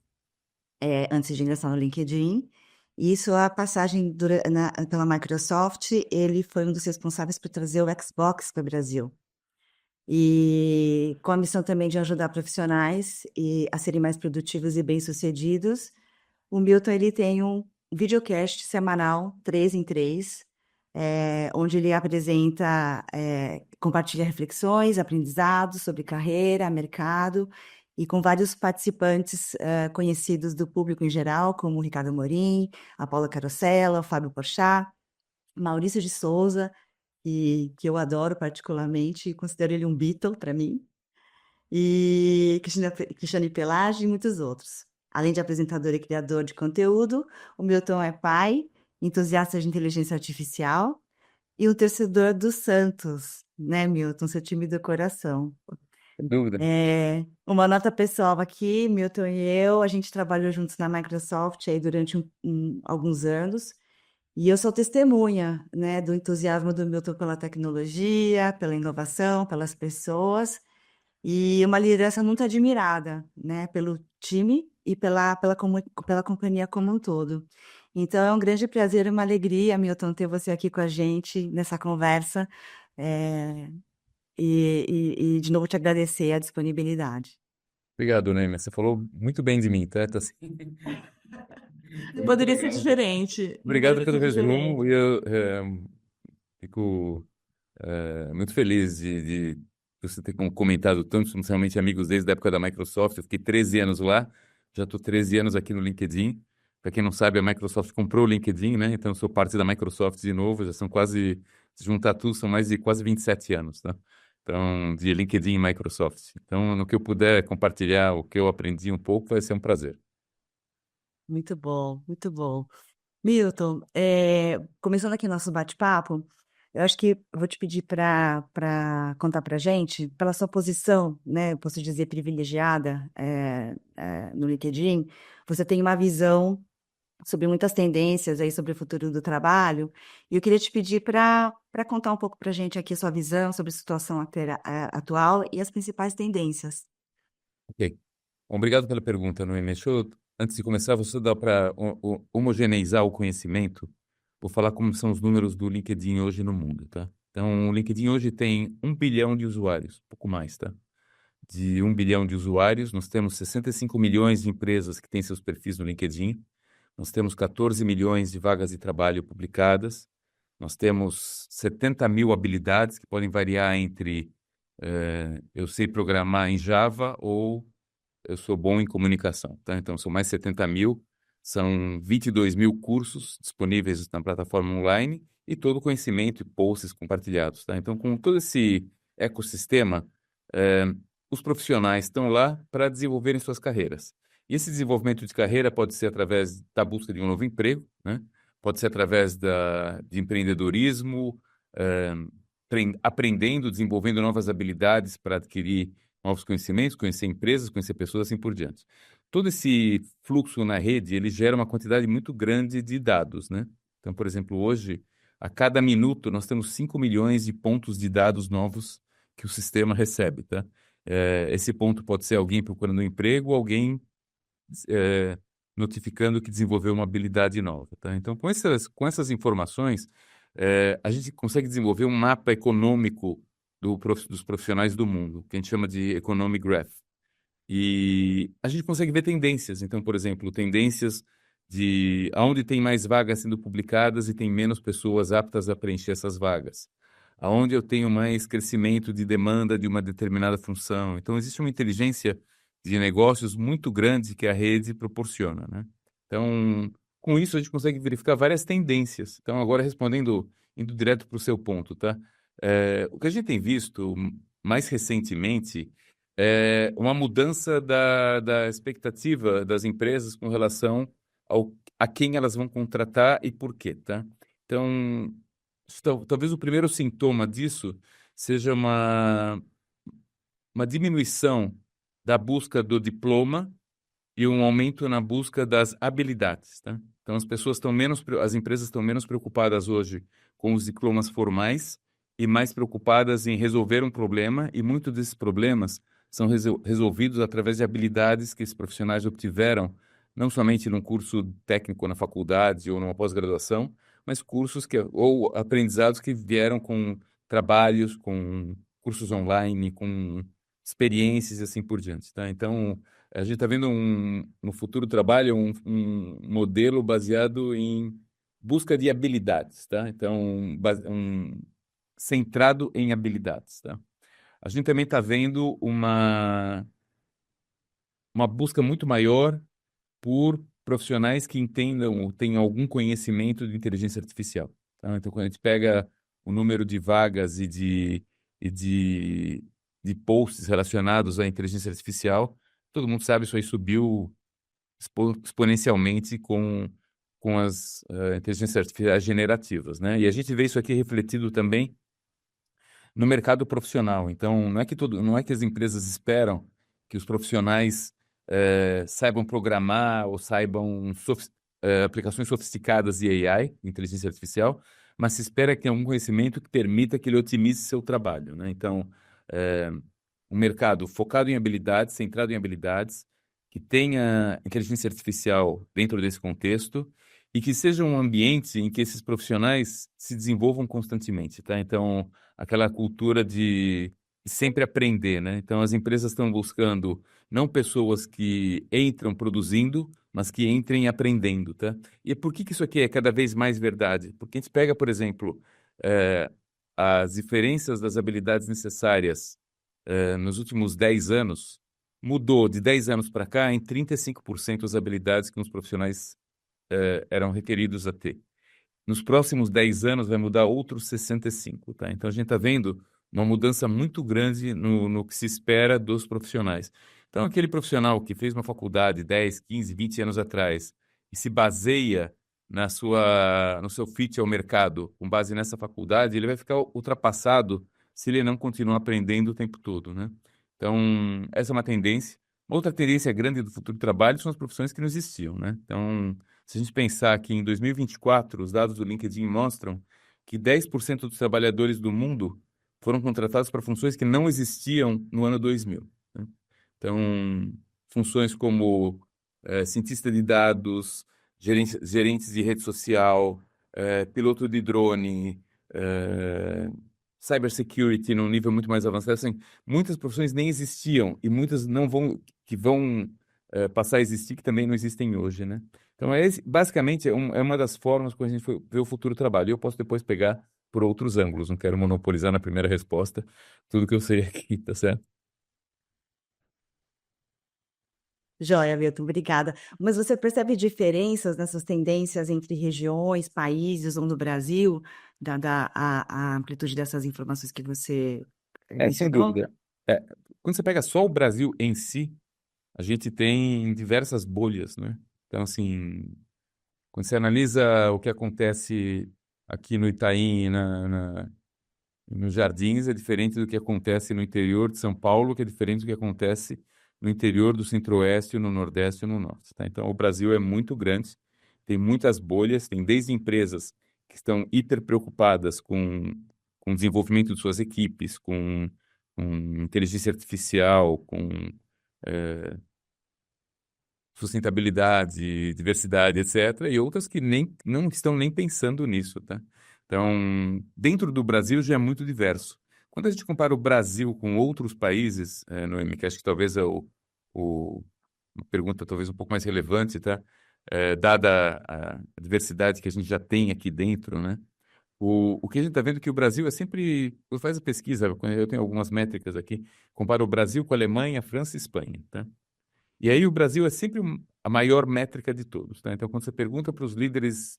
antes de ingressar no LinkedIn, E isso, a passagem pela Microsoft, ele foi um dos responsáveis por trazer o Xbox para o Brasil. E com a missão também de ajudar profissionais a serem mais produtivos e bem-sucedidos, o Milton ele tem um videocast semanal, 3 em 3, onde ele apresenta, compartilha reflexões, aprendizados sobre carreira, mercado, e com vários participantes conhecidos do público em geral, como o Ricardo Amorim, a Paula Carosella, o Fábio Porchat, Maurício de Souza, que eu adoro particularmente, e considero ele um Beatle para mim, e Cristiane Pelage e muitos outros. Além de apresentador e criador de conteúdo, o Milton é pai, entusiasta de inteligência artificial e um torcedor do Santos, né, Milton? Seu time do coração. Sem dúvida. Uma nota pessoal aqui, Milton e eu, a gente trabalhou juntos na Microsoft aí durante alguns anos, e eu sou testemunha, né, do entusiasmo do Milton pela tecnologia, pela inovação, pelas pessoas, e uma liderança muito admirada, né, pelo time e pela companhia como um todo. Então, é um grande prazer e uma alegria, Milton, ter você aqui com a gente nessa conversa, e de novo te agradecer a disponibilidade. Obrigado, Neymar. Você falou muito bem de mim, tá? Tá assim. Poderia ser diferente. Obrigado pelo Poderia ser resumo diferente. e eu fico muito feliz de você ter comentado tanto, somos realmente amigos desde a época da Microsoft. Eu fiquei 13 anos lá, já estou 13 anos aqui no LinkedIn. Para quem não sabe, a Microsoft comprou o LinkedIn, né? Então eu sou parte da Microsoft de novo, já são quase, se juntar tudo, são mais de quase 27 anos, tá? Então, de LinkedIn e Microsoft. Então, no que eu puder compartilhar o que eu aprendi um pouco, vai ser um prazer. Muito bom, muito bom. Milton, começando aqui nosso bate-papo, eu acho que eu vou te pedir para contar para a gente, pela sua posição, né, eu posso dizer privilegiada, no LinkedIn, você tem uma visão sobre muitas tendências aí sobre o futuro do trabalho, e eu queria te pedir para contar um pouco para a gente aqui a sua visão sobre a situação atual e as principais tendências. Ok. Obrigado pela pergunta, Noemi. Antes de começar, você dá para homogeneizar o conhecimento. Vou falar como são os números do LinkedIn hoje no mundo, tá? Então, o LinkedIn hoje tem 1 bilhão de usuários, pouco mais, tá? De 1 bilhão de usuários, nós temos 65 milhões de empresas que têm seus perfis no LinkedIn. Nós temos 14 milhões de vagas de trabalho publicadas. Nós temos 70 mil habilidades que podem variar entre eu sei programar em Java ou eu sou bom em comunicação, tá? Então, são mais 70 mil, são 22 mil cursos disponíveis na plataforma online e todo o conhecimento e posts compartilhados, tá? Então, com todo esse ecossistema, os profissionais estão lá para desenvolverem suas carreiras. E esse desenvolvimento de carreira pode ser através da busca de um novo emprego, né? Pode ser através de empreendedorismo, aprendendo, desenvolvendo novas habilidades para adquirir novos conhecimentos, conhecer empresas, conhecer pessoas, assim por diante. Todo esse fluxo na rede, ele gera uma quantidade muito grande de dados, né? Então, por exemplo, hoje, a cada minuto, nós temos 5 milhões de pontos de dados novos que o sistema recebe, tá? Esse ponto pode ser alguém procurando um emprego ou alguém notificando que desenvolveu uma habilidade nova, tá? Então, com essas informações, a gente consegue desenvolver um mapa econômico dos profissionais do mundo, que a gente chama de Economic Graph. E a gente consegue ver tendências. Então, por exemplo, tendências de aonde tem mais vagas sendo publicadas e tem menos pessoas aptas a preencher essas vagas. Aonde eu tenho mais crescimento de demanda de uma determinada função. Então, existe uma inteligência de negócios muito grande que a rede proporciona, né? Então, com isso, a gente consegue verificar várias tendências. Então, agora indo direto para o seu ponto, tá? O que a gente tem visto mais recentemente é uma mudança da expectativa das empresas com relação a quem elas vão contratar e por quê, tá? Então, talvez o primeiro sintoma disso seja uma diminuição da busca do diploma e um aumento na busca das habilidades, tá? Então, as empresas estão menos preocupadas hoje com os diplomas formais e mais preocupadas em resolver um problema, e muitos desses problemas são resolvidos através de habilidades que esses profissionais obtiveram não somente num curso técnico na faculdade ou numa pós-graduação, mas cursos ou aprendizados que vieram com trabalhos, com cursos online, com experiências e assim por diante, tá? Então, a gente está vendo no futuro trabalho um modelo baseado em busca de habilidades, tá? Então, centrado em habilidades, tá? A gente também está vendo uma busca muito maior por profissionais que entendam ou tenham algum conhecimento de inteligência artificial, tá? Então, quando a gente pega o número de vagas e de posts relacionados à inteligência artificial, todo mundo sabe, isso aí subiu exponencialmente com as inteligências artificiais generativas, né? E a gente vê isso aqui refletido também no mercado profissional. Então, não é que as empresas esperam que os profissionais saibam programar ou saibam aplicações sofisticadas de AI, inteligência artificial, mas se espera que tenha algum conhecimento que permita que ele otimize seu trabalho, né? Então, um mercado focado em habilidades, centrado em habilidades, que tenha inteligência artificial dentro desse contexto e que seja um ambiente em que esses profissionais se desenvolvam constantemente, tá? Então, aquela cultura de sempre aprender, né? Então, as empresas estão buscando não pessoas que entram produzindo, mas que entrem aprendendo, tá? E por que isso aqui é cada vez mais verdade? Porque a gente pega, por exemplo, as diferenças das habilidades necessárias nos últimos 10 anos, mudou de 10 anos para cá em 35% as habilidades que os profissionais eram requeridos a ter. Nos próximos 10 anos vai mudar outros 65, tá? Então a gente está vendo uma mudança muito grande no que se espera dos profissionais. Então aquele profissional que fez uma faculdade 10, 15, 20 anos atrás e se baseia no seu fit ao mercado com base nessa faculdade, ele vai ficar ultrapassado se ele não continuar aprendendo o tempo todo, né? Então, essa é uma tendência. Outra tendência grande do futuro do trabalho são as profissões que não existiam, né? Então, se a gente pensar que em 2024, os dados do LinkedIn mostram que 10% dos trabalhadores do mundo foram contratados para funções que não existiam no ano 2000, né? Então, funções como cientista de dados, gerentes de rede social, piloto de drone, cybersecurity num nível muito mais avançado, assim, muitas profissões nem existiam e muitas que vão passar a existir que também não existem hoje, né? Então, basicamente, é uma das formas como a gente vê o futuro do trabalho. E eu posso depois pegar por outros ângulos, não quero monopolizar na primeira resposta tudo que eu sei aqui, tá certo? Joia, Milton, obrigada. Mas você percebe diferenças nessas tendências entre regiões, países ou no Brasil, dada a amplitude dessas informações que você Sem mencionou? dúvida. Quando você pega só o Brasil em si, a gente tem diversas bolhas, né? Então, assim, quando você analisa o que acontece aqui no Itaim, nos Jardins, é diferente do que acontece no interior de São Paulo, que é diferente do que acontece no interior do Centro-Oeste, no Nordeste e no Norte, tá? Então, o Brasil é muito grande, tem muitas bolhas, tem desde empresas que estão hiper preocupadas com o desenvolvimento de suas equipes, com inteligência artificial, com sustentabilidade, diversidade, etc., e outras que não estão nem pensando nisso, tá? Então, dentro do Brasil já é muito diverso. Quando a gente compara o Brasil com outros países, Noemi, que acho que talvez é uma pergunta talvez um pouco mais relevante, tá? Dada a diversidade que a gente já tem aqui dentro, né? O que a gente está vendo é que o Brasil é sempre... Faz a pesquisa, eu tenho algumas métricas aqui, compara o Brasil com a Alemanha, França e Espanha, tá? E aí o Brasil é sempre a maior métrica de todos, tá? Então, quando você pergunta para os líderes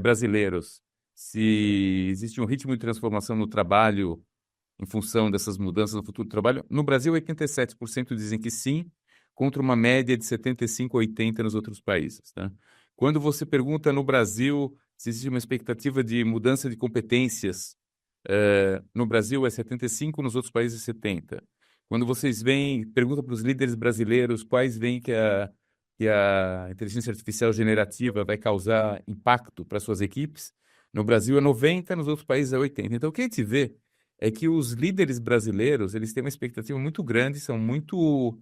brasileiros se existe um ritmo de transformação no trabalho em função dessas mudanças no futuro do trabalho, no Brasil 87% dizem que sim, contra uma média de 75 a 80 nos outros países, tá? Quando você pergunta no Brasil se existe uma expectativa de mudança de competências, no Brasil é 75, nos outros países é 70. Quando vocês perguntam para os líderes brasileiros quais veem que a inteligência artificial generativa vai causar impacto para suas equipes, no Brasil é 90, nos outros países é 80. Então, o que a gente vê é que os líderes brasileiros, eles têm uma expectativa muito grande, são muito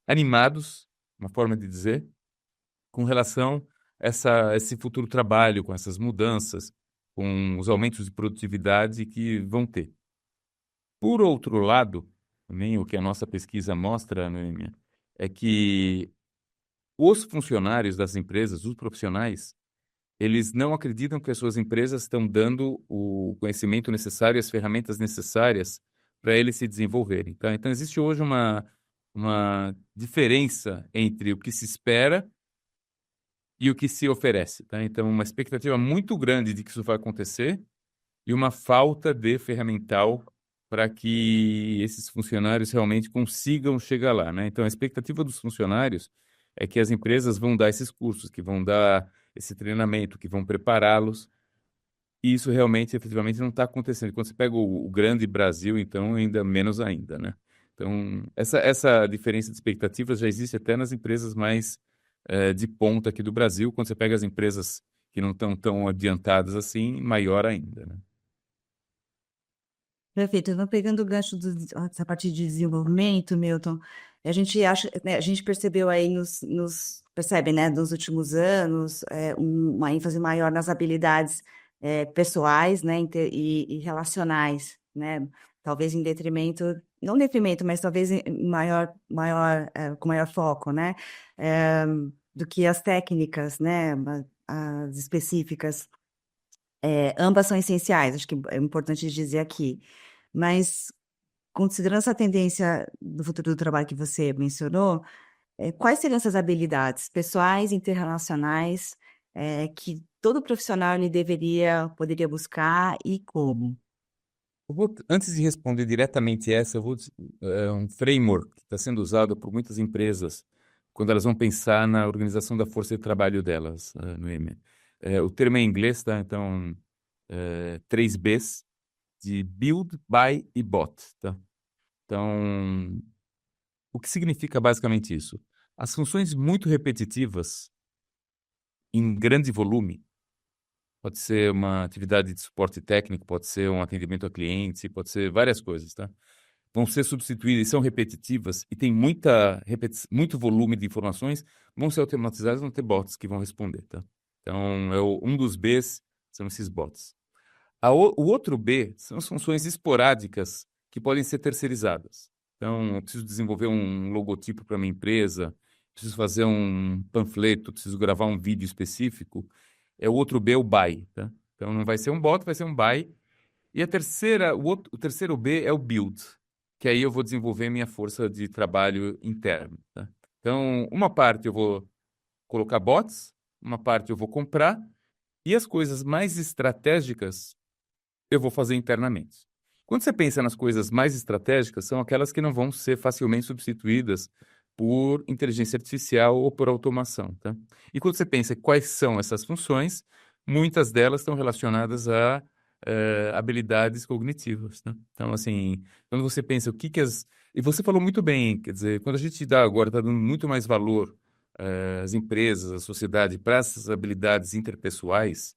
animados uma forma de dizer, com relação a esse futuro trabalho, com essas mudanças, com os aumentos de produtividade que vão ter. Por outro lado, também o que a nossa pesquisa mostra, Noêmia, é que os funcionários das empresas, os profissionais, eles não acreditam que as suas empresas estão dando o conhecimento necessário, as ferramentas necessárias para eles se desenvolverem. Tá? Então, existe hoje uma diferença entre o que se espera e o que se oferece. Tá? Então, uma expectativa muito grande de que isso vai acontecer e uma falta de ferramental para que esses funcionários realmente consigam chegar lá. Né? Então, a expectativa dos funcionários é que as empresas vão dar esses cursos, que vão dar esse treinamento, que vão prepará-los, e isso realmente, efetivamente, não está acontecendo. Quando você pega o grande Brasil, então, ainda menos ainda, né? Então, essa diferença de expectativas já existe até nas empresas mais de ponta aqui do Brasil. Quando você pega as empresas que não estão tão adiantadas assim, maior ainda, né? Perfeito. Então, pegando o gancho dessa parte de desenvolvimento, Milton, a gente acha, né, a gente percebeu aí percebe, né, nos últimos anos, uma ênfase maior nas habilidades pessoais, né, e relacionais, né, talvez em detrimento, não detrimento, mas talvez com maior foco, né, do que as técnicas, né, as específicas. Ambas são essenciais, acho que é importante dizer aqui. Mas, considerando essa tendência do futuro do trabalho que você mencionou, quais seriam essas habilidades pessoais, interrelacionais, que todo profissional ele poderia buscar e como? Antes de responder diretamente essa, um framework que está sendo usado por muitas empresas quando elas vão pensar na organização da força de trabalho delas, Noêmia. O termo é em inglês, tá? Então, 3 Bs, de Build, Buy e Bot, tá? Então, o que significa basicamente isso? As funções muito repetitivas, em grande volume, pode ser uma atividade de suporte técnico, pode ser um atendimento a cliente, pode ser várias coisas, tá? Vão ser substituídas, são repetitivas e tem muito volume de informações, vão ser automatizadas, vão ter bots que vão responder, tá? Então, um dos Bs são esses bots. O outro B são as funções esporádicas que podem ser terceirizadas. Então, eu preciso desenvolver um logotipo para minha empresa, preciso fazer um panfleto, preciso gravar um vídeo específico. O outro B é o buy, tá? Então, não vai ser um bot, vai ser um buy. E o terceiro B é o build, que aí eu vou desenvolver minha força de trabalho interna, tá? Então, uma parte eu vou colocar bots, uma parte eu vou comprar, e as coisas mais estratégicas eu vou fazer internamente. Quando você pensa nas coisas mais estratégicas, são aquelas que não vão ser facilmente substituídas por inteligência artificial ou por automação, tá? E quando você pensa quais são essas funções, muitas delas estão relacionadas a habilidades cognitivas, né? Então, assim, quando você pensa E você falou muito bem, quer dizer, quando a gente agora está dando muito mais valor às empresas, à sociedade, para essas habilidades interpessoais,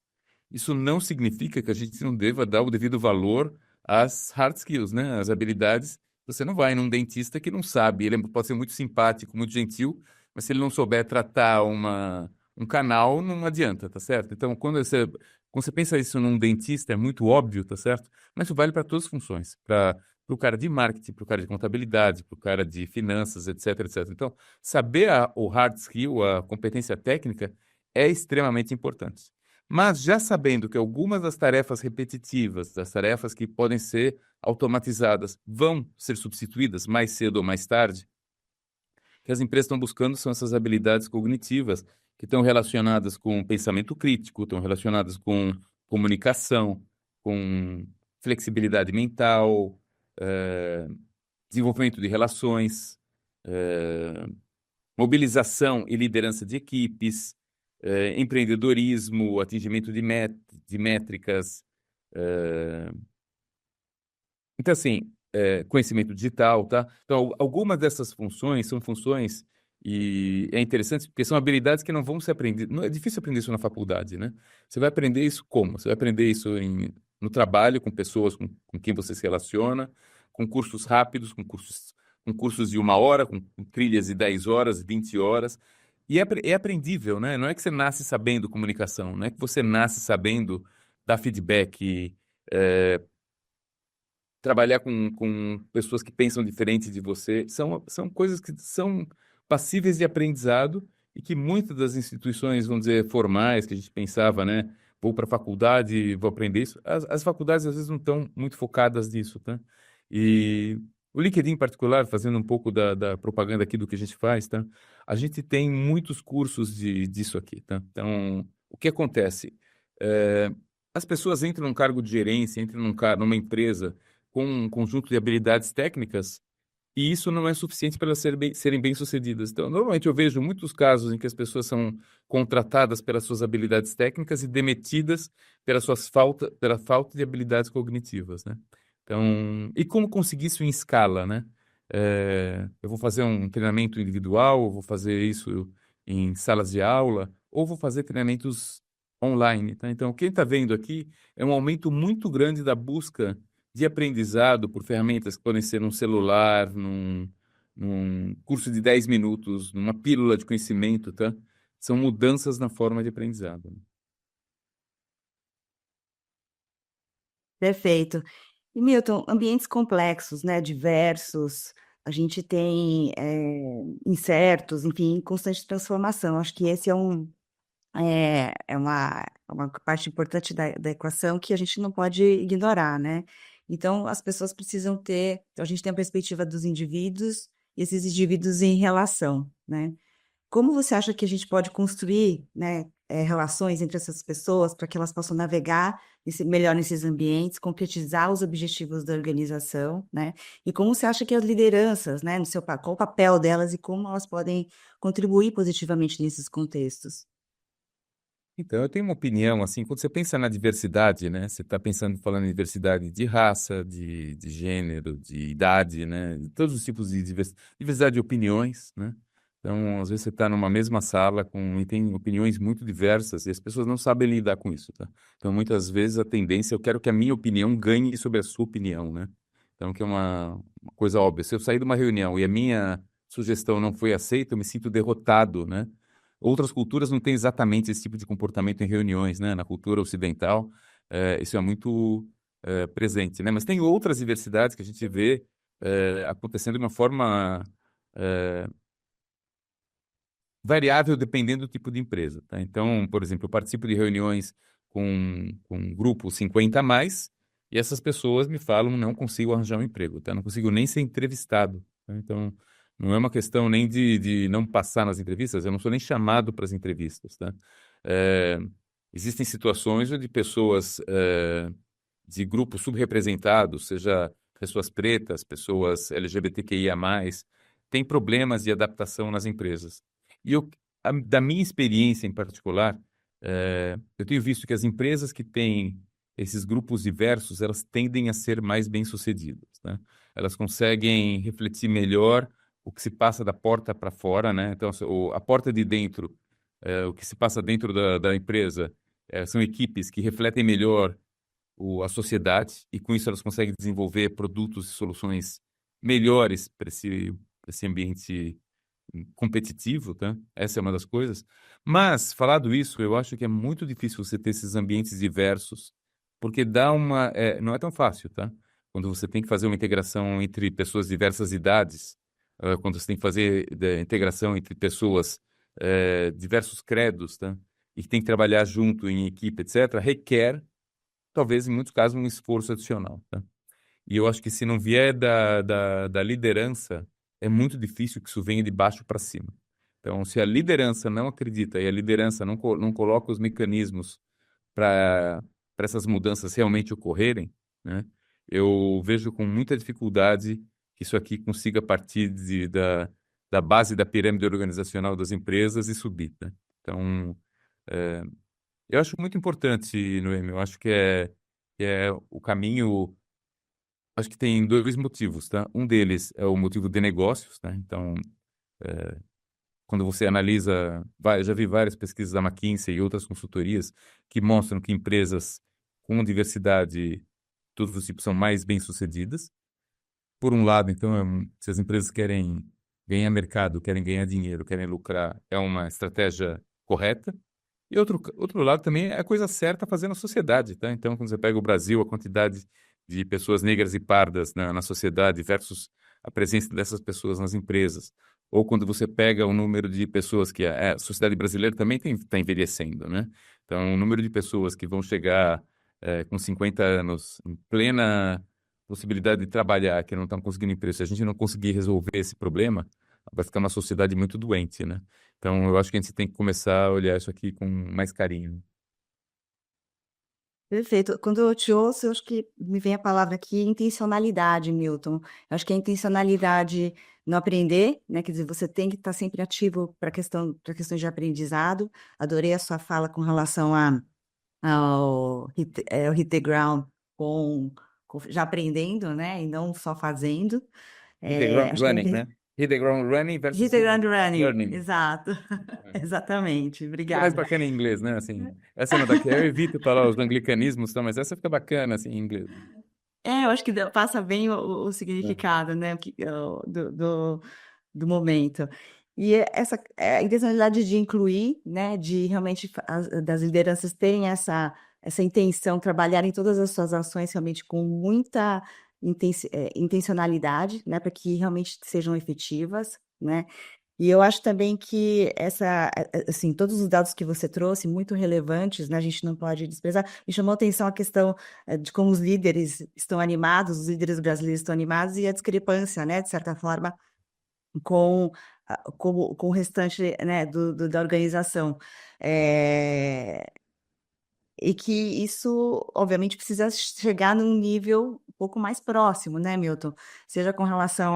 isso não significa que a gente não deva dar o devido valor às hard skills, né? As habilidades. Você não vai num dentista que não sabe. Ele pode ser muito simpático, muito gentil, mas se ele não souber tratar um canal, não adianta, tá certo? Então, quando você pensa isso num dentista, é muito óbvio, tá certo? Mas isso vale para todas as funções. Para o cara de marketing, para o cara de contabilidade, para o cara de finanças, etc, etc. Então, saber o hard skill, a competência técnica, é extremamente importante. Mas já sabendo que algumas das tarefas repetitivas, das tarefas que podem ser automatizadas, vão ser substituídas mais cedo ou mais tarde, o que as empresas estão buscando são essas habilidades cognitivas que estão relacionadas com pensamento crítico, estão relacionadas com comunicação, com flexibilidade mental, desenvolvimento de relações, mobilização e liderança de equipes, empreendedorismo, atingimento de métricas. Então, assim, conhecimento digital, tá? Então, algumas dessas funções são funções, e é interessante porque são habilidades que não vão ser aprendidas. Não é difícil aprender isso na faculdade, né? Você vai aprender isso como? Você vai aprender isso no trabalho, com pessoas com quem você se relaciona, com cursos rápidos, com cursos com cursos de 1 hora, com trilhas de 10 horas, 20 horas. E é aprendível, né? Não é que você nasce sabendo comunicação, não é que você nasce sabendo dar feedback, trabalhar com pessoas que pensam diferente de você. São coisas que são passíveis de aprendizado e que muitas das instituições, vamos dizer, formais, que a gente pensava, né? Vou para a faculdade, vou aprender isso. As faculdades, às vezes, não estão muito focadas nisso, tá? E o LinkedIn, em particular, fazendo um pouco da propaganda aqui do que a gente faz, tá? A gente tem muitos cursos disso aqui, tá? Então, o que acontece? As pessoas entram num cargo de gerência, entram numa empresa com um conjunto de habilidades técnicas, e isso não é suficiente para elas serem bem-sucedidas. Então, normalmente eu vejo muitos casos em que as pessoas são contratadas pelas suas habilidades técnicas e demitidas pela falta de habilidades cognitivas, né? Então, e como conseguir isso em escala, né? Eu vou fazer um treinamento individual, eu vou fazer isso em salas de aula, ou vou fazer treinamentos online, tá? Então, quem está vendo aqui é um aumento muito grande da busca de aprendizado por ferramentas que podem ser num celular, num curso de 10 minutos, numa pílula de conhecimento, tá? São mudanças na forma de aprendizado, né? Perfeito. E, Milton, ambientes complexos, né, diversos, a gente tem incertos, enfim, em constante transformação. Acho que esse é uma parte importante da equação que a gente não pode ignorar, né? Então, as pessoas precisam ter. A gente tem a perspectiva dos indivíduos e esses indivíduos em relação, né? Como você acha que a gente pode construir, né, relações entre essas pessoas para que elas possam navegar melhor nesses ambientes, concretizar os objetivos da organização, né? E como você acha que as lideranças, né, qual o papel delas e como elas podem contribuir positivamente nesses contextos? Então, eu tenho uma opinião, assim, quando você pensa na diversidade, né? Você está falando em diversidade de raça, de gênero, de idade, né? De todos os tipos de diversidade de opiniões, né? Então, às vezes você está numa mesma sala e tem opiniões muito diversas e as pessoas não sabem lidar com isso, tá? Então, muitas vezes a tendência, eu quero que a minha opinião ganhe sobre a sua opinião, né? Então, que é uma coisa óbvia. Se eu sair de uma reunião e a minha sugestão não foi aceita, eu me sinto derrotado, né? Outras culturas não têm exatamente esse tipo de comportamento em reuniões, né? Na cultura ocidental, isso é muito presente, né? Mas tem outras diversidades que a gente vê acontecendo de uma forma variável dependendo do tipo de empresa, tá? Então, por exemplo, eu participo de reuniões com um grupo 50 a mais e essas pessoas me falam, não consigo arranjar um emprego, tá? Não consigo nem ser entrevistado, tá? Então, não é uma questão nem de não passar nas entrevistas, eu não sou nem chamado para as entrevistas, tá? Existem situações onde pessoas de grupos subrepresentados, seja pessoas pretas, pessoas LGBTQIA+, têm problemas de adaptação nas empresas. E da minha experiência em particular, eu tenho visto que as empresas que têm esses grupos diversos, elas tendem a ser mais bem-sucedidas, né? Elas conseguem refletir melhor o que se passa da porta para fora, né? Então, a porta de dentro, o que se passa dentro da empresa, são equipes que refletem melhor a sociedade e com isso elas conseguem desenvolver produtos e soluções melhores para esse ambiente competitivo, tá? Essa é uma das coisas. Mas, falado isso, eu acho que é muito difícil você ter esses ambientes diversos, porque não é tão fácil, tá? Quando você tem que fazer uma integração entre pessoas de diversas idades, quando você tem que fazer integração entre pessoas diversos credos, tá? E que tem que trabalhar junto em equipe, etc., requer, talvez, em muitos casos, um esforço adicional, tá? E eu acho que se não vier da liderança, é muito difícil que isso venha de baixo para cima. Então, se a liderança não acredita e a liderança não coloca os mecanismos para essas mudanças realmente ocorrerem, né, eu vejo com muita dificuldade que isso aqui consiga partir da base da pirâmide organizacional das empresas e subir, né? Então, eu acho muito importante, Noemi, eu acho que é o caminho. Acho que tem dois motivos, tá? Um deles é o motivo de negócios, né? Então, quando você analisa, eu já vi várias pesquisas da McKinsey e outras consultorias que mostram que empresas com diversidade, todos os tipos, são mais bem-sucedidas. por um lado, então, se as empresas querem ganhar mercado, querem ganhar dinheiro, querem lucrar, é uma estratégia correta. E outro lado também é a coisa certa a fazer na sociedade, tá? Então, quando você pega o Brasil, a quantidade de pessoas negras e pardas na sociedade versus a presença dessas pessoas nas empresas, ou quando você pega o número de pessoas que a sociedade brasileira também está envelhecendo, né? Então, o número de pessoas que vão chegar com 50 anos em plena possibilidade de trabalhar, que não estão conseguindo emprego, se a gente não conseguir resolver esse problema, vai ficar uma sociedade muito doente, né? Então, eu acho que a gente tem que começar a olhar isso aqui com mais carinho. Perfeito. Quando eu te ouço, eu acho que me vem a palavra aqui, intencionalidade, Milton. Eu acho que a intencionalidade no aprender, né? Quer dizer, você tem que estar sempre ativo para questões de aprendizado. Adorei a sua fala com relação ao hit the ground já aprendendo, né? E não só fazendo. Hit the ground Acho que running, né? Hit the ground running hit versus the ground running, learning. exato. Exatamente. Fica mais Obrigada. bacana em inglês, né? Assim, essa não daqui. Eu evito falar os anglicanismos, tá? Mas essa fica bacana, assim, em inglês. Eu acho que passa bem o significado, né, do momento. E a intencionalidade de incluir, né, de realmente das lideranças terem essa intenção, trabalharem todas as suas ações realmente com muita intencionalidade, né, para que realmente sejam efetivas, né. E eu acho também que assim, todos os dados que você trouxe, muito relevantes, né, a gente não pode desprezar. Me chamou a atenção a questão de como os líderes estão animados, os líderes brasileiros estão animados, e a discrepância, né, de certa forma, com, com o restante, né, da organização. E que isso, obviamente, precisa chegar num nível um pouco mais próximo, né, Milton? Seja com relação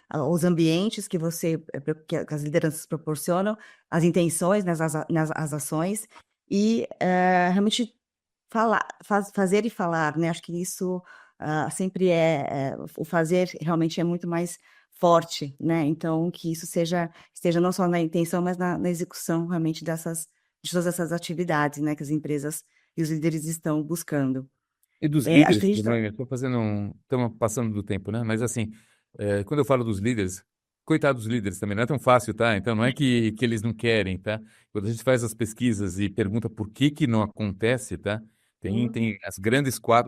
aos ambientes que as lideranças proporcionam, as intenções nas ações, e realmente fazer e falar, né? Acho que isso sempre o fazer realmente é muito mais forte, né? Então, que isso esteja não só na intenção, mas na execução realmente de todas essas atividades, né, que as empresas e os líderes estão buscando. E dos Acho líderes, que a gente estou estamos passando do tempo, né? Mas assim, quando eu falo dos líderes, coitados dos líderes também, não é tão fácil, tá? Então não é que eles não querem, tá? Quando a gente faz as pesquisas e pergunta por que não acontece, tá? Tem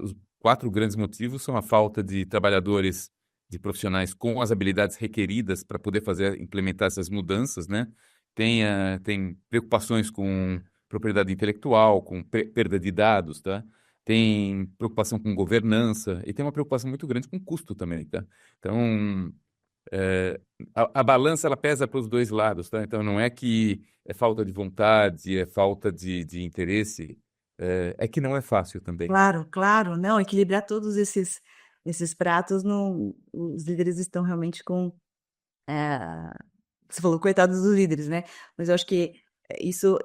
os 4 grandes motivos são a falta de trabalhadores, de profissionais com as habilidades requeridas para poder implementar essas mudanças, né? Tem preocupações com propriedade intelectual, com perda de dados, tá? Tem preocupação com governança e tem uma preocupação muito grande com custo também, tá? Então, a balança ela pesa para os dois lados, tá? Então, não é que é falta de vontade, é falta de interesse, é que não é fácil também. Claro, não, equilibrar todos esses pratos, os líderes estão realmente com você falou coitados dos líderes, né? Mas eu acho que isso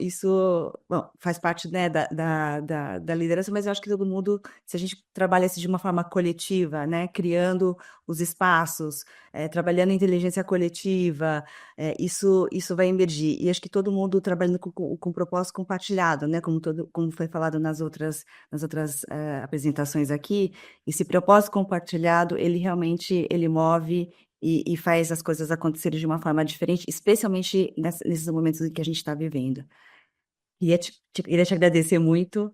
bom, faz parte, né, da liderança, mas eu acho que todo mundo, se a gente trabalhasse de uma forma coletiva, né, criando os espaços, trabalhando a inteligência coletiva, isso vai emergir. E acho que todo mundo trabalhando com propósito compartilhado, né, como foi falado nas outras apresentações aqui, esse propósito compartilhado, ele realmente move e faz as coisas acontecerem de uma forma diferente, especialmente nesses momentos em que a gente está vivendo. Queria te agradecer muito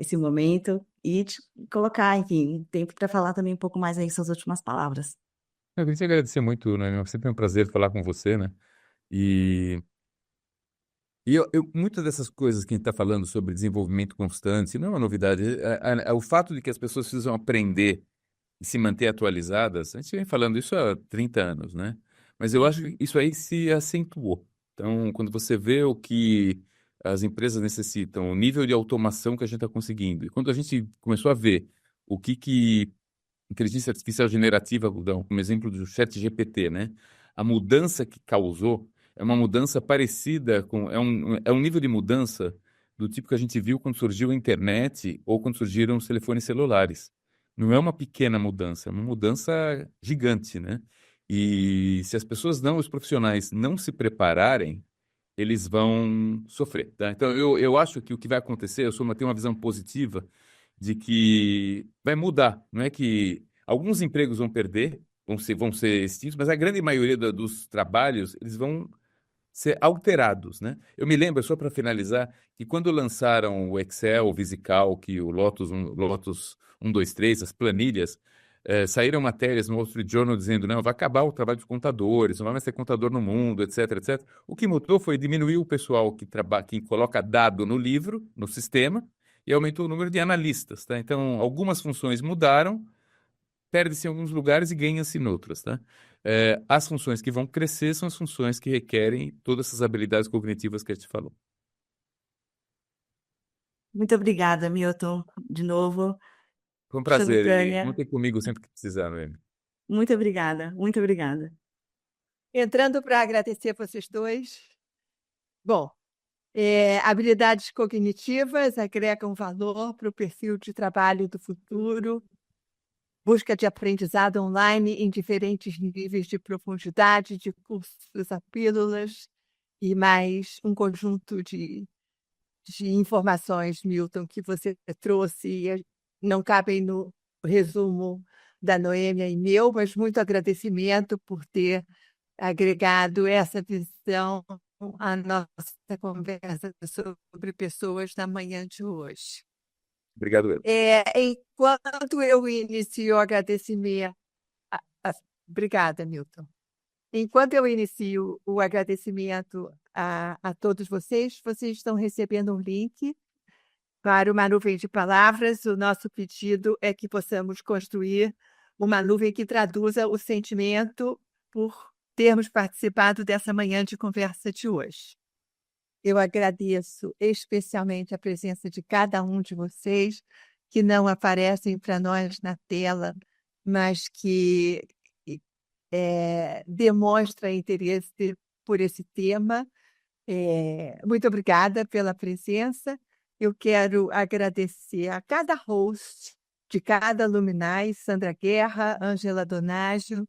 esse momento e te colocar, enfim, um tempo para falar também um pouco mais aí suas últimas palavras. Eu queria te agradecer muito, né? É sempre um prazer falar com você, né? E muitas dessas coisas que a gente está falando sobre desenvolvimento constante, não é uma novidade. O fato de que as pessoas precisam aprender e se manter atualizadas, a gente vem falando isso há 30 anos, né? Mas eu acho que isso aí se acentuou. Então, quando você vê o que as empresas necessitam, o nível de automação que a gente está conseguindo, e quando a gente começou a ver o que inteligência artificial generativa, vou dar como exemplo do ChatGPT, né? A mudança que causou é uma mudança parecida é um nível de mudança do tipo que a gente viu quando surgiu a internet ou quando surgiram os telefones celulares. Não é uma pequena mudança, é uma mudança gigante, né? E se as pessoas os profissionais não se prepararem, eles vão sofrer, tá? Então, eu acho que o que vai acontecer, tenho uma visão positiva de que vai mudar. Não é que Alguns empregos vão perder, vão ser extintos, mas a grande maioria dos trabalhos, eles vão ser alterados, né? Eu me lembro, só para finalizar, que quando lançaram o Excel, o VisiCalc, que o Lotus 123, as planilhas, saíram matérias no Wall Street Journal dizendo, não, vai acabar o trabalho de contadores, não vai mais ter contador no mundo, etc, etc. O que mudou foi diminuir o pessoal que coloca dado no livro, no sistema, e aumentou o número de analistas, tá? Então, algumas funções mudaram, perde-se em alguns lugares e ganha-se em outros, tá? As funções que vão crescer são as funções que requerem todas essas habilidades cognitivas que a gente falou. Muito obrigada, Milton, de novo. Foi um Professora prazer, e Tânia, contem comigo sempre que precisar, Noemi. muito obrigada, muito obrigada. Entrando para agradecer vocês dois. Bom, habilidades cognitivas agregam valor para o perfil de trabalho do futuro, busca de aprendizado online em diferentes níveis de profundidade, de cursos a pílulas e mais um conjunto de informações, Milton, que você trouxe e não cabem no resumo da Noêmia e meu, mas muito agradecimento por ter agregado essa visão à nossa conversa sobre pessoas na manhã de hoje. Obrigado, Elo. Enquanto eu inicio o agradecimento... Obrigada, Milton. Enquanto eu inicio o agradecimento a todos vocês estão recebendo um link para uma nuvem de palavras. O nosso pedido é que possamos construir uma nuvem que traduza o sentimento por termos participado dessa manhã de conversa de hoje. Eu agradeço especialmente a presença de cada um de vocês, que não aparecem para nós na tela, mas que demonstra interesse por esse tema. Muito obrigada pela presença. Eu quero agradecer a cada host de cada Luminais, Sandra Guerra, Ângela Donágio,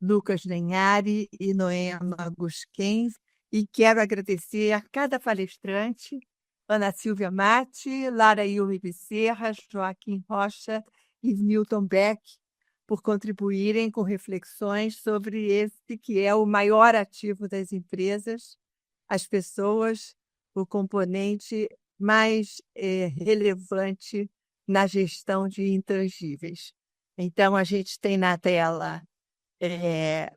Lucas Lenhari e Noema Gusquens, e quero agradecer a cada palestrante, Ana Silvia Mate, Lara Yumi Becerra, Joaquim Rocha e Milton Beck, por contribuírem com reflexões sobre esse que é o maior ativo das empresas, as pessoas, o componente mais relevante na gestão de intangíveis. Então, a gente tem na tela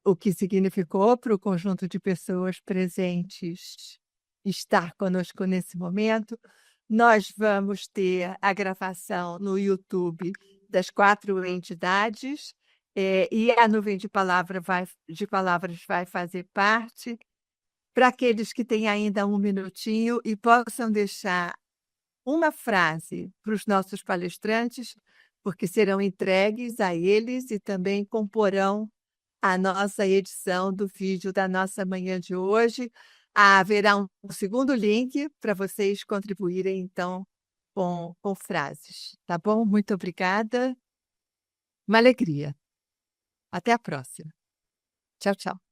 o que significou para o conjunto de pessoas presentes estar conosco nesse momento. Nós vamos ter a gravação no YouTube das 4 entidades, e a nuvem de palavras vai fazer parte. Para aqueles que têm ainda um minutinho e possam deixar uma frase para os nossos palestrantes, porque serão entregues a eles e também comporão a nossa edição do vídeo da nossa manhã de hoje. Haverá um segundo link para vocês contribuírem, então, com frases. Tá bom? Muito obrigada. Uma alegria. Até a próxima. Tchau, tchau.